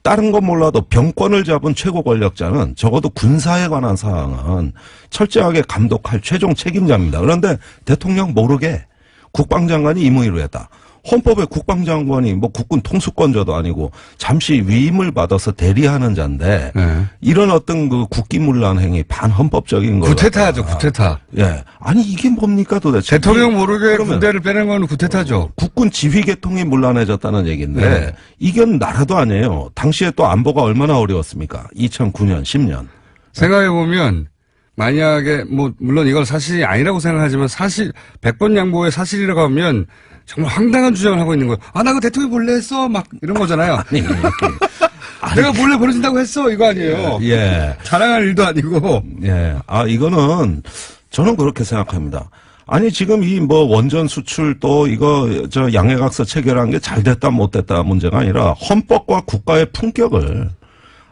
다른 건 몰라도 병권을 잡은 최고 권력자는 적어도 군사에 관한 사항은 철저하게 감독할 최종 책임자입니다. 그런데 대통령 모르게 국방장관이 임의로 했다. 헌법에 국방장관이 뭐 국군 통수권자도 아니고 잠시 위임을 받아서 대리하는 자인데 이런 어떤 그 국기문란 행위 반헌법적인 거 구테타죠. 구테타. 예. 아니 이게 뭡니까 도대체. 대통령 모르게 군대를 빼낸 건 구테타죠. 국군 지휘 계통이 문란해졌다는 얘기인데 네. 이건 나라도 아니에요. 당시에 또 안보가 얼마나 어려웠습니까? 2009년 10년. 생각해보면 만약에 물론 이걸 사실이 아니라고 생각하지만 사실 100번 양보의 사실이라고 하면 정말 황당한 주장을 하고 있는 거예요. 나 그 대통령이 몰래 했어 막 이런 거잖아요. 내가 몰래 벌어진다고 했어 이거 아니에요. 예. 자랑할 일도 아니고. 예. 이거는 저는 그렇게 생각합니다. 아니 지금 이 원전 수출 또 이거 양해각서 체결한 게 잘 됐다 못 됐다 문제가 아니라 헌법과 국가의 품격을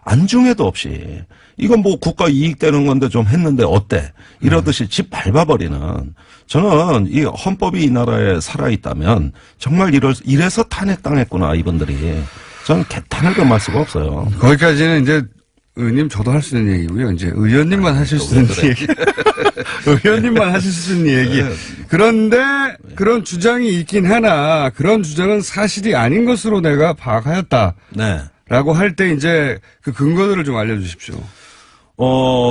안중에도 없이 이건 국가 이익 되는 건데 좀 했는데 어때? 이러듯이 집 밟아버리는 저는 이 헌법이 이 나라에 살아있다면 정말 이래서 탄핵당했구나 이분들이. 저는 개탄을 금할 수가 없어요. 거기까지는 이제 의원님 저도 할 수 있는 얘기고요. 이제 의원님만 하실 수 있는 얘기. 의원님만 하실 수 있는 얘기. 그런데 그런 주장이 있긴 하나 그런 주장은 사실이 아닌 것으로 내가 파악하였다. 네. 라고 할 때 이제 그 근거들을 좀 알려주십시오.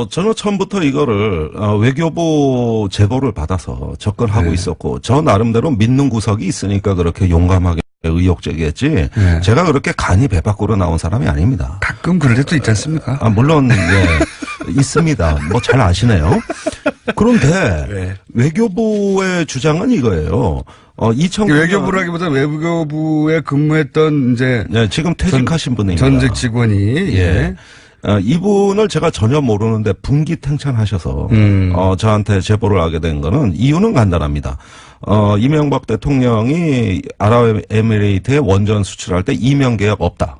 저는 처음부터 이거를 외교부 제보를 받아서 접근하고 네. 있었고 저 나름대로 믿는 구석이 있으니까 그렇게 용감하게 의혹 제기했지. 네. 제가 그렇게 간이 배 밖으로 나온 사람이 아닙니다. 가끔 그럴 때도 있지 않습니까? 물론 있습니다. 뭐 잘 아시네요. 그런데 네. 외교부의 주장은 이거예요. 2009년 외교부라기보다 외교부에 근무했던 이제 네, 지금 퇴직하신 분입니다. 전직 직원이 예. 이분을 제가 전혀 모르는데 분기탱천하셔서 저한테 제보를 하게 된 거는 이유는 간단합니다. 이명박 대통령이 아랍에미레이트에 원전 수출할 때 이명 계약 없다.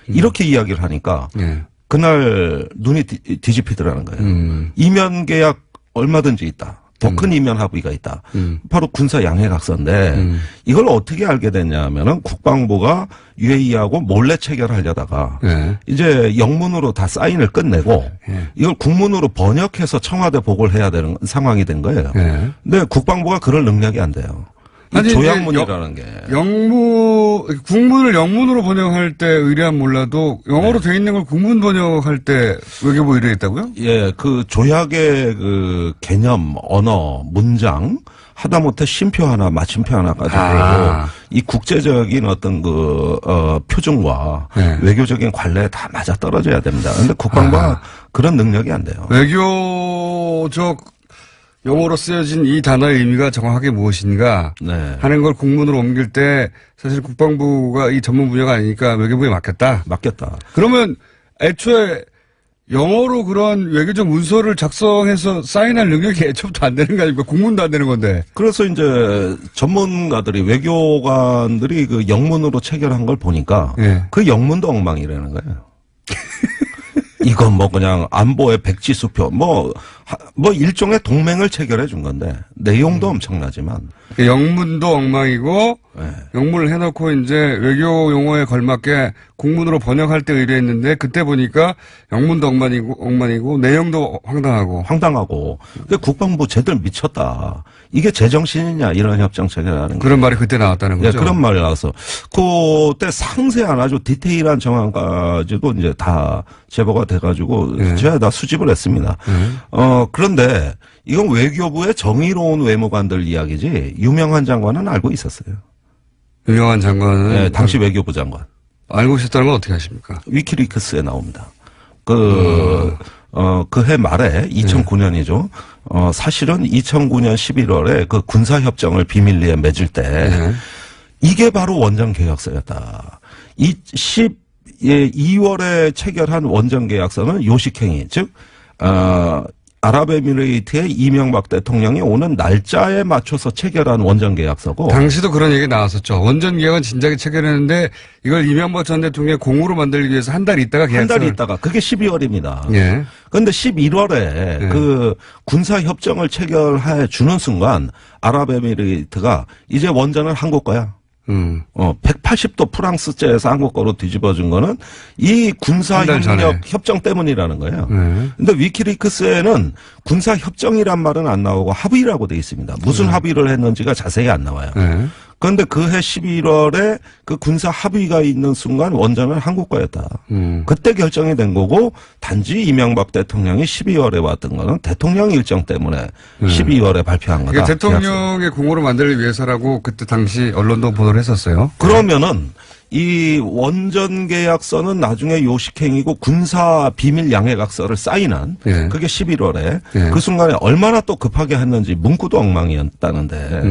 이렇게 이야기를 하니까 예. 그날 눈이 뒤집히더라는 거예요. 이면 계약 얼마든지 있다. 더 큰 이면 합의가 있다. 바로 군사 양해각서인데 이걸 어떻게 알게 됐냐 하면은 국방부가 UAE하고 몰래 체결하려다가 예. 이제 영문으로 다 사인을 끝내고 예. 이걸 국문으로 번역해서 청와대 보고를 해야 되는 상황이 된 거예요. 예. 근데 국방부가 그럴 능력이 안 돼요. 이 아니, 조약문이라는 게. 국문을 영문으로 번역할 때 의뢰한 몰라도 영어로 돼 있는 걸 국문 번역할 때 외교부 의뢰했다고요? 예, 그 조약의 그 개념, 언어, 문장, 하다못해 쉼표 하나, 마침표 하나 가지고 이 국제적인 어떤 표준과 네. 외교적인 관례에 다 맞아 떨어져야 됩니다. 그런데 국방부가 그런 능력이 안 돼요. 외교적 용어로 쓰여진 이 단어의 의미가 정확하게 무엇인가 네. 하는 걸 국문으로 옮길 때 사실 국방부가 이 전문 분야가 아니니까 외교부에 맡겼다. 맡겼다. 그러면 애초에 영어로 그런 외교적 문서를 작성해서 사인할 능력이 애초부터 안 되는 거 아닙니까? 국문도 안 되는 건데. 그래서 이제 전문가들이 외교관들이 그 영문으로 체결한 걸 보니까 예. 그 영문도 엉망이라는 거예요. 이건 뭐 그냥 안보의 백지수표 뭐 일종의 동맹을 체결해 준 건데 내용도 엄청나지만 영문도 엉망이고 네. 영문을 해놓고 이제 외교 용어에 걸맞게 국문으로 번역할 때 의뢰했는데 그때 보니까 영문도 엉망이고 내용도 황당하고 근데 국방부 쟤들 미쳤다. 이게 제정신이냐 이런 협정 체결하는 그런 말이 그때 나왔다는 거죠. 네, 그런 말이 나와서 그때 상세한 아주 디테일한 정황까지도 이제 다 제보가 돼가지고 네. 제가 다 수집을 했습니다. 그런데 이건 외교부의 정의로운 외무관들 이야기지 유명한 장관은 알고 있었어요. 유명한 장관은 네, 당시 외교부 장관. 알고 있었다는 건 어떻게 하십니까? 위키리크스에 나옵니다. 그 해 말에 2009년이죠. 사실은 2009년 11월에 그 군사협정을 비밀리에 맺을 때 이게 바로 원전 계약서였다. 2월에 체결한 원전 계약서는 요식행위, 즉 아랍에미레이트의 이명박 대통령이 오는 날짜에 맞춰서 체결한 원전 계약서고 당시도 그런 얘기 나왔었죠. 원전 계약은 진작에 체결했는데 이걸 이명박 전 대통령의 공으로 만들기 위해서 한 달 있다가 한 달 있다가 그게 12월입니다. 예. 그런데 11월에 그 군사 협정을 체결해 주는 순간 아랍에미레이트가 이제 원전은 한국 거야. 180도 프랑스제에서 한국 거로 뒤집어준 거는 이 군사협력 협정 때문이라는 거예요. 근데 위키리크스에는 군사협정이란 말은 안 나오고 합의라고 돼 있습니다. 무슨 합의를 했는지가 자세히 안 나와요. 그런데 그해 11월에 그 군사 합의가 있는 순간 원전은 한국 거였다. 그때 결정이 된 거고 단지 이명박 대통령이 12월에 왔던 거는 대통령 일정 때문에 12월에 발표한 거다. 그러니까 대통령의 공으로 만들기 위해서라고 그때 당시 언론도 보도를 했었어요. 그러면은 이 원전 계약서는 나중에 요식행위고 군사 비밀 양해각서를 사인한 그게 11월에 그 순간에 얼마나 또 급하게 했는지 문구도 엉망이었다는데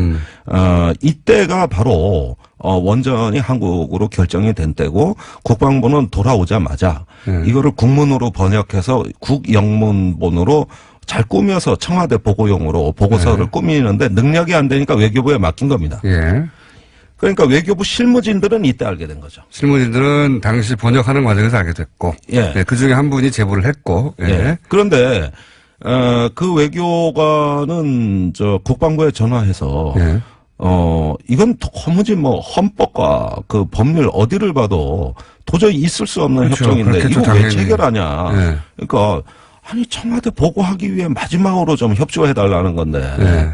이때가 바로 원전이 한국으로 결정이 된 때고 국방부는 돌아오자마자 이거를 국문으로 번역해서 국영문본으로 잘 꾸며서 청와대 보고용으로 보고서를 꾸미는데 능력이 안 되니까 외교부에 맡긴 겁니다. 그러니까 외교부 실무진들은 이때 알게 된 거죠. 실무진들은 당시 번역하는 과정에서 알게 됐고, 그 중에 한 분이 제보를 했고, 그런데 그 외교관은 국방부에 전화해서 이건 도무지 뭐 헌법과 그 법률 어디를 봐도 도저히 있을 수 없는 그렇죠. 협정인데 그렇겠죠, 이거 왜 당연히. 체결하냐. 네. 그러니까 아니 청와대 보고하기 위해 마지막으로 좀 협조해달라는 건데 네.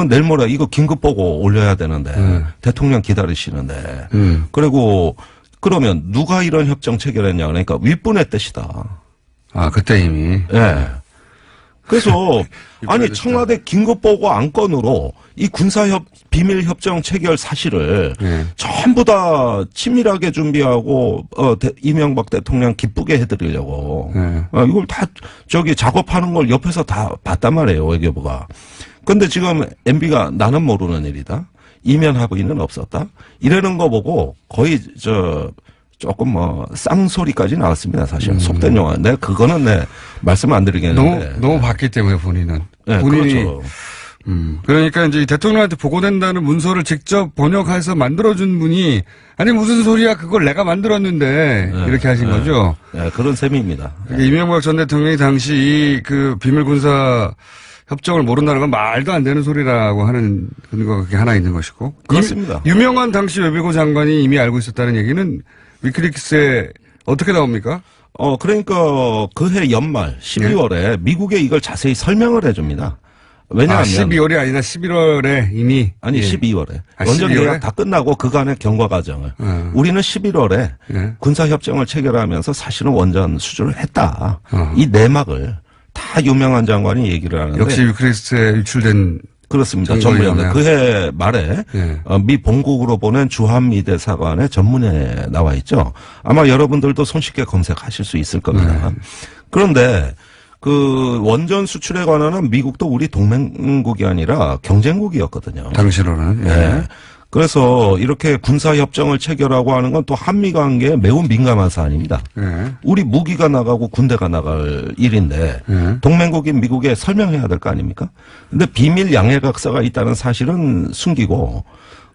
내일 모레 이거 긴급 보고 올려야 되는데 대통령 기다리시는데 그리고 그러면 누가 이런 협정 체결했냐 그러니까 윗분의 뜻이다. 아, 그때 이미. 예. 그래서 아니 청와대 긴급 보고 안건으로 이 군사협 비밀 협정 체결 사실을 네. 전부 다 치밀하게 준비하고 이명박 대통령 기쁘게 해드리려고 네. 이걸 다 저기 작업하는 걸 옆에서 다 봤단 말이에요 외교부가. 근데 지금 MB가 나는 모르는 일이다. 이면 합의는 없었다. 이러는 거 보고 거의 조금 쌍소리까지 나왔습니다. 사실 속된 용어. 내가 그거는 말씀 안 드리겠는데. 너무 봤기 때문에 본인은. 네, 본인이. 그렇죠. 그러니까 이제 대통령한테 보고된다는 문서를 직접 번역해서 만들어준 분이 아니 무슨 소리야 그걸 내가 만들었는데 네, 이렇게 하신 거죠. 네, 그런 셈입니다. 그러니까 이명박 전 대통령이 당시 이 그 비밀군사 협정을 모른다는 건 말도 안 되는 소리라고 하는 근거가 그게 하나 있는 것이고. 그렇습니다. 유명한 당시 외교부 장관이 이미 알고 있었다는 얘기는 위키리크스에 어떻게 나옵니까? 그러니까 그해 연말 12월에 미국에 이걸 자세히 설명을 해줍니다. 왜냐하면 12월이 아니라 11월에 이미 아니 예. 12월에 아, 원전 12월에? 계약 다 끝나고 그간의 경과 과정을 우리는 11월에 예. 군사협정을 체결하면서 사실은 원전 수주를 했다. 어. 이 내막을 다 유명한 장관이 얘기를 하는데 역시 위키리크스에 유출된 그렇습니다. 정보였네요. 전문위원회. 그해 말에 예. 미 본국으로 보낸 주한미 대사관의 전문에 나와 있죠. 아마 여러분들도 손쉽게 검색하실 수 있을 겁니다. 그런데 그 원전 수출에 관한은 미국도 우리 동맹국이 아니라 경쟁국이었거든요. 당시로는. 예. 네. 그래서 이렇게 군사협정을 체결하고 하는 건 또 한미 관계에 매우 민감한 사안입니다. 예. 우리 무기가 나가고 군대가 나갈 일인데 예. 동맹국인 미국에 설명해야 될 거 아닙니까? 근데 비밀 양해각서가 있다는 사실은 숨기고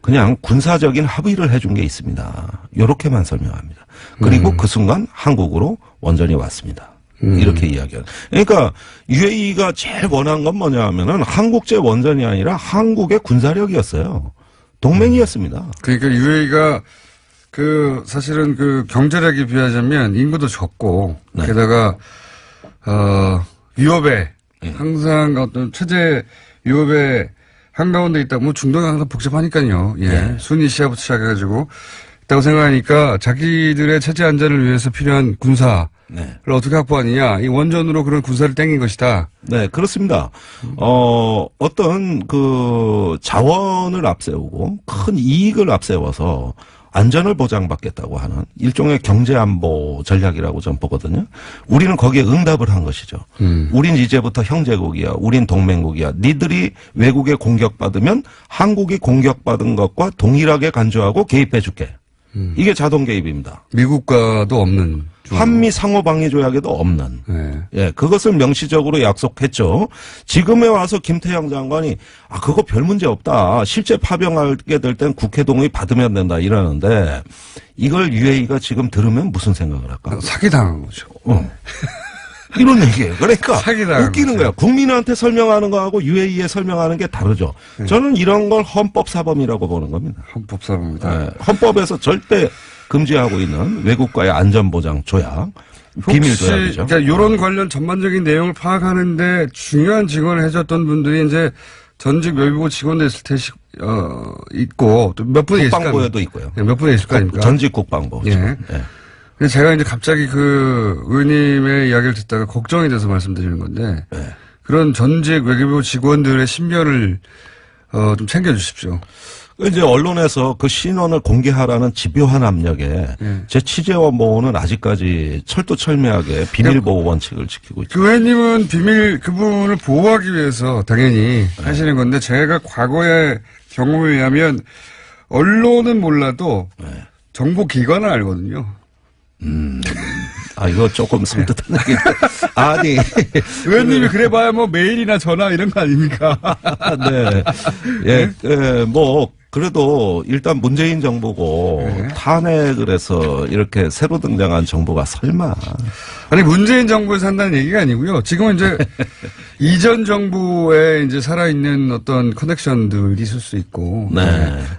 그냥 군사적인 합의를 해준 게 있습니다. 이렇게만 설명합니다. 그리고 그 순간 한국으로 원전이 왔습니다. 이렇게 이야기하는. 그러니까 UAE가 제일 원한 건 뭐냐 하면은 한국제 원전이 아니라 한국의 군사력이었어요. 동맹이었습니다. 그러니까 UAE가 사실은 경제력에 비하자면 인구도 적고 네. 게다가 위협에 항상 어떤 체제 위협에 한가운데 있다. 뭐 중동이 항상 복잡하니까요. 예. 네. 순위 시아부터 시작해가지고 있다고 생각하니까 자기들의 체제 안전을 위해서 필요한 군사를 네. 어떻게 확보하느냐. 이 원전으로 그런 군사를 땡긴 것이다. 네, 그렇습니다. 어떤 자원을 앞세우고 큰 이익을 앞세워서 안전을 보장받겠다고 하는 일종의 경제안보 전략이라고 전 보거든요. 우리는 거기에 응답을 한 것이죠. 우린 이제부터 형제국이야. 우린 동맹국이야. 니들이 외국에 공격받으면 한국이 공격받은 것과 동일하게 간주하고 개입해줄게. 이게 자동 개입입니다. 미국과도 없는. 한미 상호방위 조약에도 없는. 네. 예, 그것을 명시적으로 약속했죠. 지금에 와서 김태형 장관이 그거 별 문제 없다. 실제 파병하게 될 땐 국회 동의 받으면 된다 이러는데 이걸 UAE가 지금 들으면 무슨 생각을 할까? 사기당한 거죠. 이런 얘기예요. 그러니까 사기당한 웃기는 거죠. 거야. 국민한테 설명하는 거하고 UAE에 설명하는 게 다르죠. 저는 이런 걸 헌법사범이라고 보는 겁니다. 헌법사범입니다. 예, 헌법에서 절대 금지하고 있는 외국과의 안전보장 조약, 비밀 조약이죠. 그러니까 이런 관련 전반적인 내용을 파악하는데 중요한 직원을 해줬던 분들이 이제 전직 외교부 직원도 있을 테 있고 또 몇 분이 있을 거 국방부에도 있고요. 몇 분이 있을 거 아닙니까? 전직 국방부. 예. 지금. 예. 근데 제가 이제 갑자기 의원님의 이야기를 듣다가 걱정이 돼서 말씀드리는 건데 네. 그런 전직 외교부 직원들의 신변을 좀 챙겨주십시오. 이제 언론에서 그 신원을 공개하라는 집요한 압력에 제 취재와 보호는 아직까지 철두철미하게 비밀보호 원칙을 지키고 있죠. 그 의원님은 그분을 보호하기 위해서 당연히 하시는 건데 제가 과거의 경험에 의하면 언론은 몰라도 정보기관은 알거든요. 이거 조금 섬뜩한 얘기인데. 아니. 의원님이 그래봐야 뭐 메일이나 전화 이런 거 아닙니까? 네. 그래도 일단 문재인 정부고 탄핵을 해서 이렇게 새로 등장한 정부가 설마. 아니, 문재인 정부에서 한다는 얘기가 아니고요. 지금은 이제 이전 정부에 이제 살아있는 어떤 커넥션들이 있을 수 있고. 네.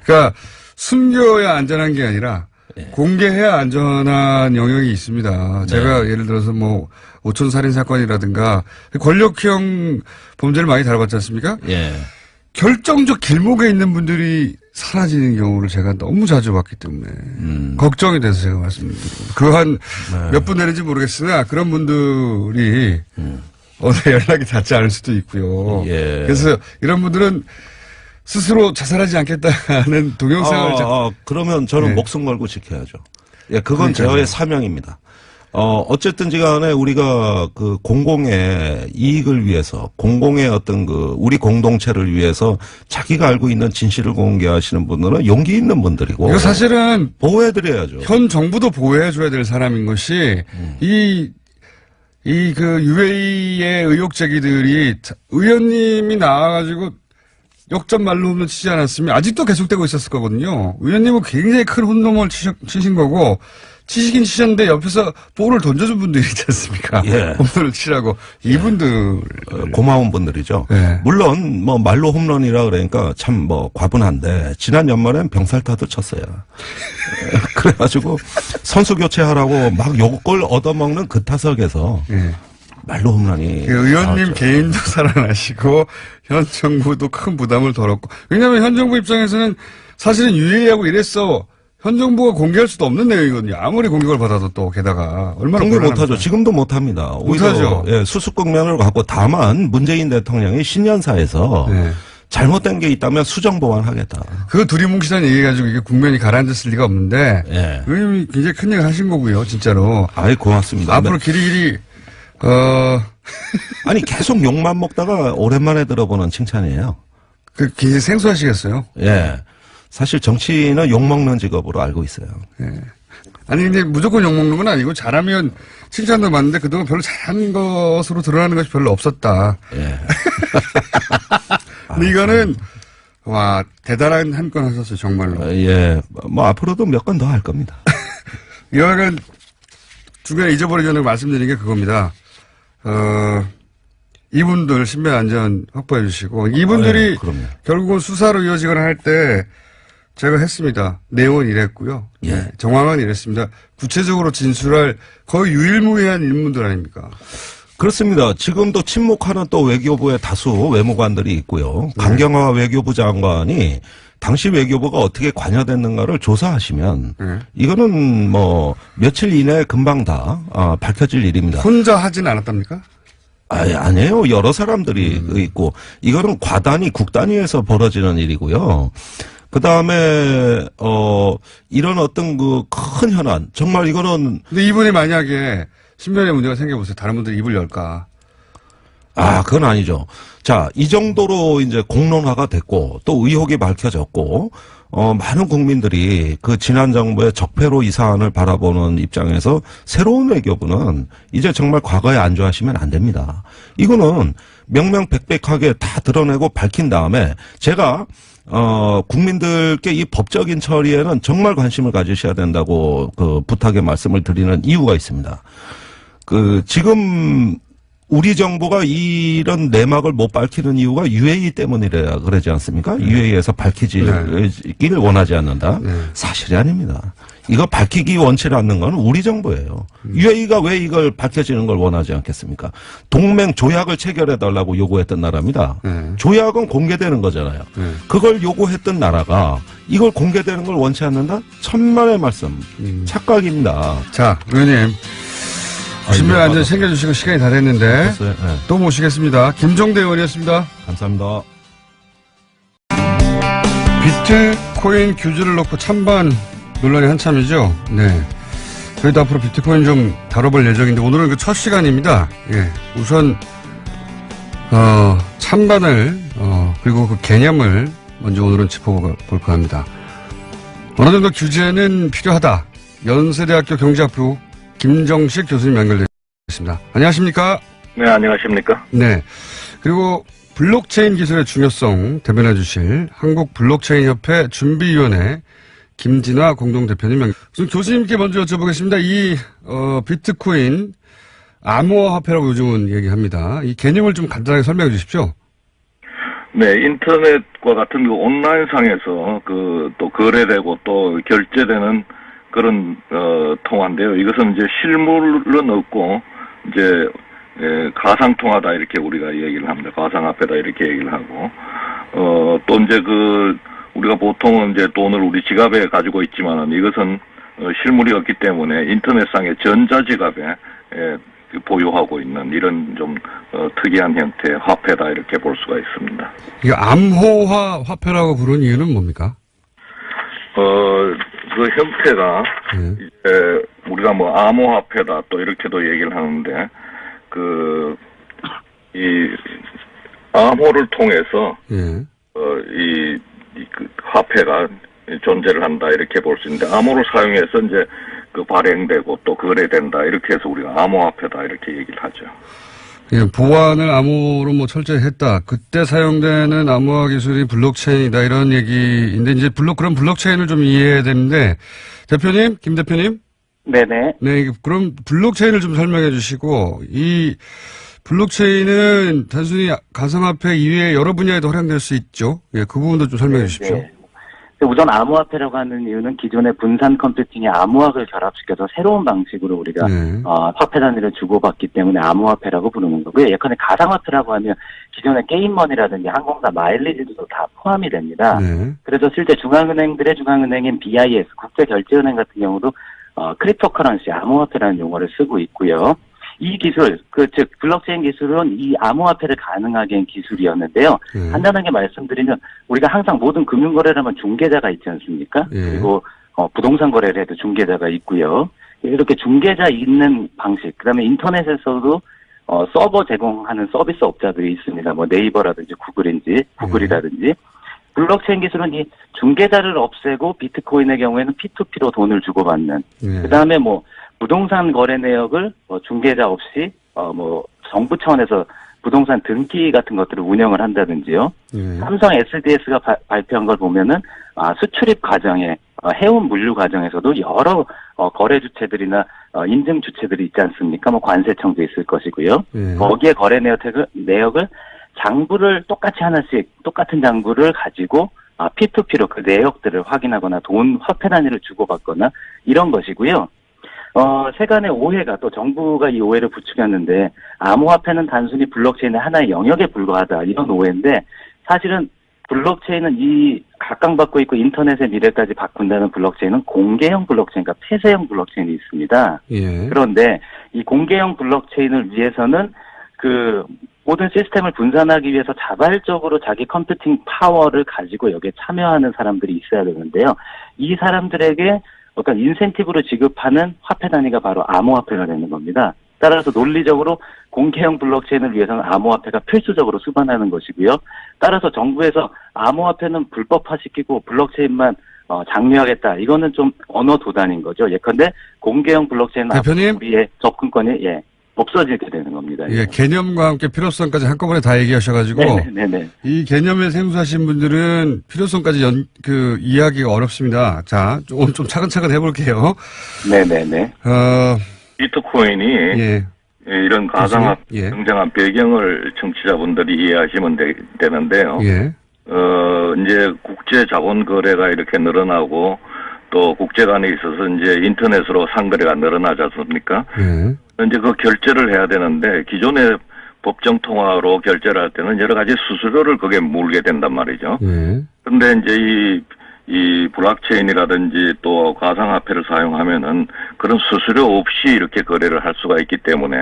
그러니까 숨겨야 안전한 게 아니라 공개해야 안전한 영역이 있습니다. 제가 예를 들어서 뭐 오촌 살인 사건이라든가 권력형 범죄를 많이 다뤄봤지 않습니까? 예. 결정적 길목에 있는 분들이 사라지는 경우를 제가 너무 자주 봤기 때문에 걱정이 돼서 제가 말씀드립니다. 그 한 몇 분 되는지 모르겠으나 그런 분들이 어느 연락이 닿지 않을 수도 있고요. 예. 그래서 이런 분들은 스스로 자살하지 않겠다는 동영상을 그러면 저는 네. 목숨 걸고 지켜야죠. 예, 그건 그러니까요. 저의 사명입니다. 어쨌든지 간에 우리가 그 공공의 이익을 위해서, 공공의 어떤 우리 공동체를 위해서 자기가 알고 있는 진실을 공개하시는 분들은 용기 있는 분들이고. 이거 사실은 보호해드려야죠. 현 정부도 보호해줘야 될 사람인 것이 그 UA의 의혹 제기들이 의원님이 나와가지고 역전 말로 홈런 치지 않았으면 아직도 계속되고 있었을 거거든요. 의원님은 굉장히 큰 홈런을 치신 거고 치시긴 치셨는데 옆에서 볼을 던져준 분들이 있지 않습니까? 예. 홈런을 치라고. 이분들. 고마운 분들이죠. 네. 물론 뭐 말로 홈런이라 그러니까 참 뭐 과분한데 지난 연말엔 병살타도 쳤어요. 그래가지고 선수 교체하라고 막 욕을 얻어먹는 그 타석에서 예. 말로 홈런이. 그 의원님 나왔죠. 개인도 살아나시고 현 정부도 큰 부담을 덜었고. 왜냐하면 현 정부 입장에서는 사실은 유예하고 이랬어. 현 정부가 공개할 수도 없는 내용이거든요. 아무리 공격을 받아도 또 게다가 얼마나 공개 곤란합니까? 못하죠. 지금도 못합니다. 못하죠. 예, 수습국면을 갖고 다만 문재인 대통령이 신년사에서 네. 잘못된 게 있다면 수정 보완하겠다. 그 두리뭉실한 얘기 가지고 이게 국면이 가라앉았을 리가 없는데 예. 의원님이 굉장히 큰 얘기 하신 거고요. 진짜로. 아이 고맙습니다. 앞으로 길이길이 아니 계속 욕만 먹다가 오랜만에 들어보는 칭찬이에요. 그 굉장히 생소하시겠어요. 예. 사실 정치는 욕먹는 직업으로 알고 있어요. 아니 근데 무조건 욕먹는 건 아니고 잘하면 칭찬도 많은데 그동안 별로 잘한 것으로 드러나는 것이 별로 없었다. 예. 근데 이거는 와 대단한 한 건 하셨어요 정말로. 예. 뭐 앞으로도 몇 건 더 할 겁니다. 여하간 중간에 잊어버리기 전에 말씀드린 게 그겁니다. 이분들 신변 안전 확보해 주시고 이분들이 예, 그럼요. 결국은 수사로 이어지거나 할 때 제가 했습니다. 내용은 이랬고요. 예. 네, 정황은 이랬습니다. 구체적으로 진술할 거의 유일무이한 인물들 아닙니까? 그렇습니다. 지금도 침묵하는 또 외교부의 다수 외무관들이 있고요. 강경화 외교부 장관이 당시 외교부가 어떻게 관여됐는가를 조사하시면 이거는 뭐 며칠 이내에 금방 다 밝혀질 일입니다. 혼자 하진 않았답니까? 아니에요. 여러 사람들이 있고 이거는 과단위 국 단위에서 벌어지는 일이고요. 그 다음에 이런 어떤 그 큰 현안 정말 이거는 근데 이분이 만약에 신변에 문제가 생겨보세요. 다른 분들이 입을 열까? 그건 아니죠. 자, 이 정도로 이제 공론화가 됐고 또 의혹이 밝혀졌고 많은 국민들이 그 지난 정부의 적폐로 이 사안을 바라보는 입장에서 새로운 외교부는 이제 정말 과거에 안주하시면 안 됩니다. 이거는 명명백백하게 다 드러내고 밝힌 다음에 제가 국민들께 이 법적인 처리에는 정말 관심을 가지셔야 된다고 그 부탁의 말씀을 드리는 이유가 있습니다. 지금 우리 정부가 이런 내막을 못 밝히는 이유가 UAE 때문이라 그러지 않습니까? UAE에서 밝히기를 원하지 않는다. 사실이 아닙니다. 이거 밝히기 원치 않는 건 우리 정부예요. UAE가 왜 이걸 밝혀지는 걸 원하지 않겠습니까? 동맹 조약을 체결해달라고 요구했던 나라입니다. 조약은 공개되는 거잖아요. 그걸 요구했던 나라가 이걸 공개되는 걸 원치 않는다? 천만의 말씀. 착각입니다. 자, 의원님. 신변 안전 챙겨주시고 시간이 다 됐는데 네. 또 모시겠습니다. 김종대 의원이었습니다. 감사합니다. 비트코인 규제를 놓고 찬반 논란이 한참이죠. 네. 저희도 앞으로 비트코인 좀 다뤄볼 예정인데 오늘은 그 첫 시간입니다. 예. 우선 찬반을 그리고 그 개념을 먼저 오늘은 짚어볼까 합니다. 어느 정도 규제는 필요하다. 연세대학교 경제학부 김정식 교수님 연결되어 있습니다. 안녕하십니까? 네, 안녕하십니까? 네. 그리고 블록체인 기술의 중요성 대변해 주실 한국 블록체인협회 준비위원회 김진화 공동대표님. 우선 교수님께 먼저 여쭤보겠습니다. 이 비트코인 암호화폐라고 요즘은 얘기합니다. 이 개념을 좀 간단하게 설명해 주십시오. 네, 인터넷과 같은 그 온라인상에서 또 거래되고 또 결제되는 그런 통화인데요. 이것은 이제 실물은 없고 이제 가상 통화다 이렇게 우리가 얘기를 합니다. 가상화폐다 이렇게 얘기를 하고 또 이제 우리가 보통은 이제 돈을 우리 지갑에 가지고 있지만은 이것은 실물이 없기 때문에 인터넷상의 전자지갑에 보유하고 있는 이런 좀 특이한 형태의 화폐다 이렇게 볼 수가 있습니다. 이게 암호화 화폐라고 부르는 이유는 뭡니까? 그 형태가 이제 우리가 뭐 암호화폐다 또 이렇게도 얘기를 하는데 이 암호를 통해서 그 화폐가 존재를 한다 이렇게 볼 수 있는데 암호를 사용해서 이제 발행되고 또 거래된다 이렇게 해서 우리가 암호화폐다 이렇게 얘기를 하죠. 예, 보안을 암호로 뭐 철저히 했다. 그때 사용되는 암호화 기술이 블록체인이다 이런 얘기인데 이제 그런 블록체인을 좀 이해해야 되는데 대표님, 김 대표님. 네네. 네, 그럼 블록체인을 좀 설명해 주시고 이 블록체인은 단순히 가상화폐 이외에 여러 분야에도 활용될 수 있죠. 예, 그 부분도 좀 설명해 주십시오. 네. 우선 암호화폐라고 하는 이유는 기존의 분산 컴퓨팅에 암호학을 결합시켜서 새로운 방식으로 우리가 화폐 단위를 주고받기 때문에 암호화폐라고 부르는 거고요. 예컨대 가상화폐라고 하면 기존의 게임머니라든지 항공사 마일리지도 다 포함이 됩니다. 그래서 실제 중앙은행들의 중앙은행인 BIS 국제결제은행 같은 경우도 크립토커런시 암호화폐라는 용어를 쓰고 있고요. 이 기술, 즉 블록체인 기술은 이 암호화폐를 가능하게 한 기술이었는데요. 간단하게 말씀드리면 우리가 항상 모든 금융거래를 하면 중개자가 있지 않습니까? 그리고 부동산 거래를 해도 중개자가 있고요. 이렇게 중개자 있는 방식, 그다음에 인터넷에서도 서버 제공하는 서비스 업자들이 있습니다. 뭐 네이버라든지 구글이라든지. 블록체인 기술은 이 중개자를 없애고 비트코인의 경우에는 P2P로 돈을 주고받는. 그다음에 뭐 부동산 거래 내역을 중개자 없이 정부 차원에서 부동산 등기 같은 것들을 운영을 한다든지요. 삼성 SDS가 발표한 걸 보면은 수출입 과정에 해운 물류 과정에서도 여러 거래 주체들이나 인증 주체들이 있지 않습니까? 뭐 관세청도 있을 것이고요. 거기에 거래 내역을 장부를 똑같이 하나씩 똑같은 장부를 가지고 P2P로 그 내역들을 확인하거나 화폐 단위를 주고받거나 이런 것이고요. 세간의 오해가 또 정부가 이 오해를 부추겼는데 암호화폐는 단순히 블록체인의 하나의 영역에 불과하다 이런 오해인데 사실은 블록체인은 이 각광받고 있고 인터넷의 미래까지 바꾼다는 블록체인은 공개형 블록체인과 폐쇄형 블록체인이 있습니다. 그런데 이 공개형 블록체인을 위해서는 모든 시스템을 분산하기 위해서 자발적으로 자기 컴퓨팅 파워를 가지고 여기에 참여하는 사람들이 있어야 되는데요. 이 사람들에게 어떤 인센티브로 지급하는 화폐 단위가 바로 암호화폐가 되는 겁니다. 따라서 논리적으로 공개형 블록체인을 위해서는 암호화폐가 필수적으로 수반하는 것이고요. 따라서 정부에서 암호화폐는 불법화시키고 블록체인만 장려하겠다. 이거는 좀 언어 도단인 거죠. 예컨대 공개형 블록체인은 대표님? 우리의 접근권이 없어지게 되는 겁니다. 예, 개념과 함께 필요성까지 한꺼번에 다 얘기하셔가지고 네네. 이 개념에 생소하신 분들은 필요성까지 이해하기가 어렵습니다. 자, 좀 차근차근 해볼게요. 네네네. 비트코인이 이런 가상화폐 등장한 배경을 청취자분들이 이해하시면 되는데요. 이제 국제 자본 거래가 이렇게 늘어나고 또 국제 간에 있어서 이제 인터넷으로 상거래가 늘어나지 않습니까? 이제 그 결제를 해야 되는데 기존의 법정 통화로 결제를 할 때는 여러 가지 수수료를 거기에 물게 된단 말이죠. 그런데 이제 이 블록체인이라든지 또 가상화폐를 사용하면은 그런 수수료 없이 이렇게 거래를 할 수가 있기 때문에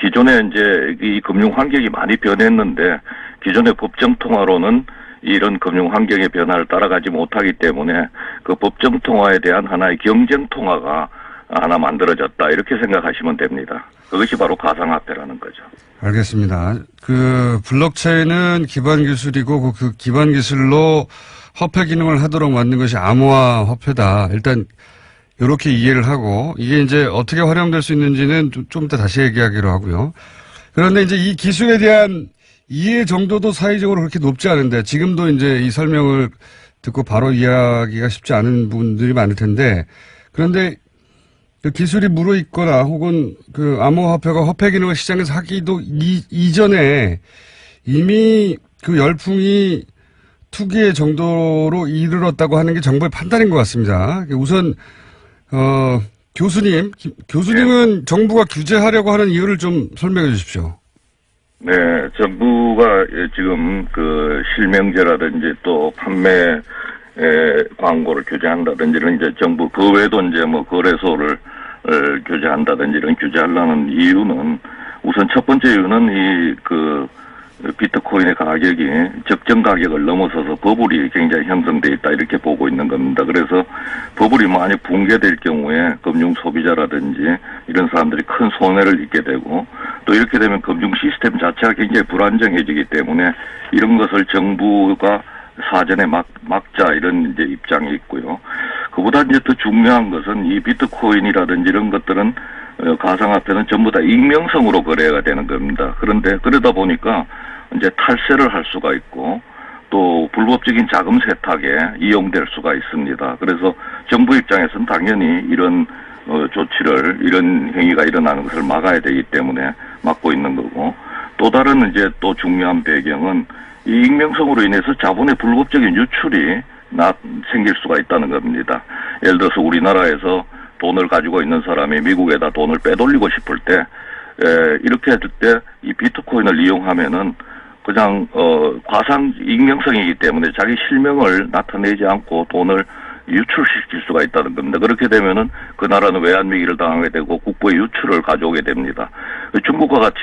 기존에 이제 이 금융 환경이 많이 변했는데 기존의 법정 통화로는 이런 금융 환경의 변화를 따라가지 못하기 때문에 그 법정 통화에 대한 하나의 경쟁 통화가 하나 만들어졌다 이렇게 생각하시면 됩니다. 그것이 바로 가상화폐라는 거죠. 알겠습니다. 블록체인은 기반 기술이고 그 기반 기술로 화폐 기능을 하도록 만든 것이 암호화 화폐다. 일단 이렇게 이해를 하고 이게 이제 어떻게 활용될 수 있는지는 좀 이따 다시 얘기하기로 하고요. 그런데 이제 이 기술에 대한 이해 정도도 사회적으로 그렇게 높지 않은데 지금도 이제 이 설명을 듣고 바로 이해하기가 쉽지 않은 분들이 많을 텐데 그런데 그 기술이 무르익거나 혹은 암호화폐가 화폐 기능을 시장에서 하기도 이전에 이미 그 열풍이 투기의 정도로 이르렀다고 하는 게 정부의 판단인 것 같습니다. 우선 교수님은 정부가 규제하려고 하는 이유를 좀 설명해 주십시오. 네, 정부가 지금 그 실명제라든지 또 판매 광고를 규제한다든지 이런 이제 정부 그 외에도 이제 뭐 거래소를 규제한다든지 이런 규제하려는 이유는 우선 첫 번째 이유는 비트코인의 가격이 적정 가격을 넘어서서 버블이 굉장히 형성돼 있다 이렇게 보고 있는 겁니다. 그래서 버블이 만약 붕괴될 경우에 금융 소비자라든지 이런 사람들이 큰 손해를 입게 되고 또 이렇게 되면 금융 시스템 자체가 굉장히 불안정해지기 때문에 이런 것을 정부가 사전에 막자 이런 이제 입장이 있고요. 그보다 이제 더 중요한 것은 이 비트코인이라든지 이런 것들은 가상화폐는 전부 다 익명성으로 거래가 되는 겁니다. 그런데 그러다 보니까 이제 탈세를 할 수가 있고 또 불법적인 자금 세탁에 이용될 수가 있습니다. 그래서 정부 입장에서는 당연히 이런 이런 행위가 일어나는 것을 막아야 되기 때문에 막고 있는 거고 또 다른 이제 또 중요한 배경은 이 익명성으로 인해서 자본의 불법적인 유출이 생길 수가 있다는 겁니다. 예를 들어서 우리나라에서 돈을 가지고 있는 사람이 미국에다 돈을 빼돌리고 싶을 때 이렇게 할 때 이 비트코인을 이용하면은 그냥 과상 익명성이기 때문에 자기 실명을 나타내지 않고 돈을 유출시킬 수가 있다는 겁니다. 그렇게 되면은 그 나라는 외환위기를 당하게 되고 국부의 유출을 가져오게 됩니다. 중국과 같이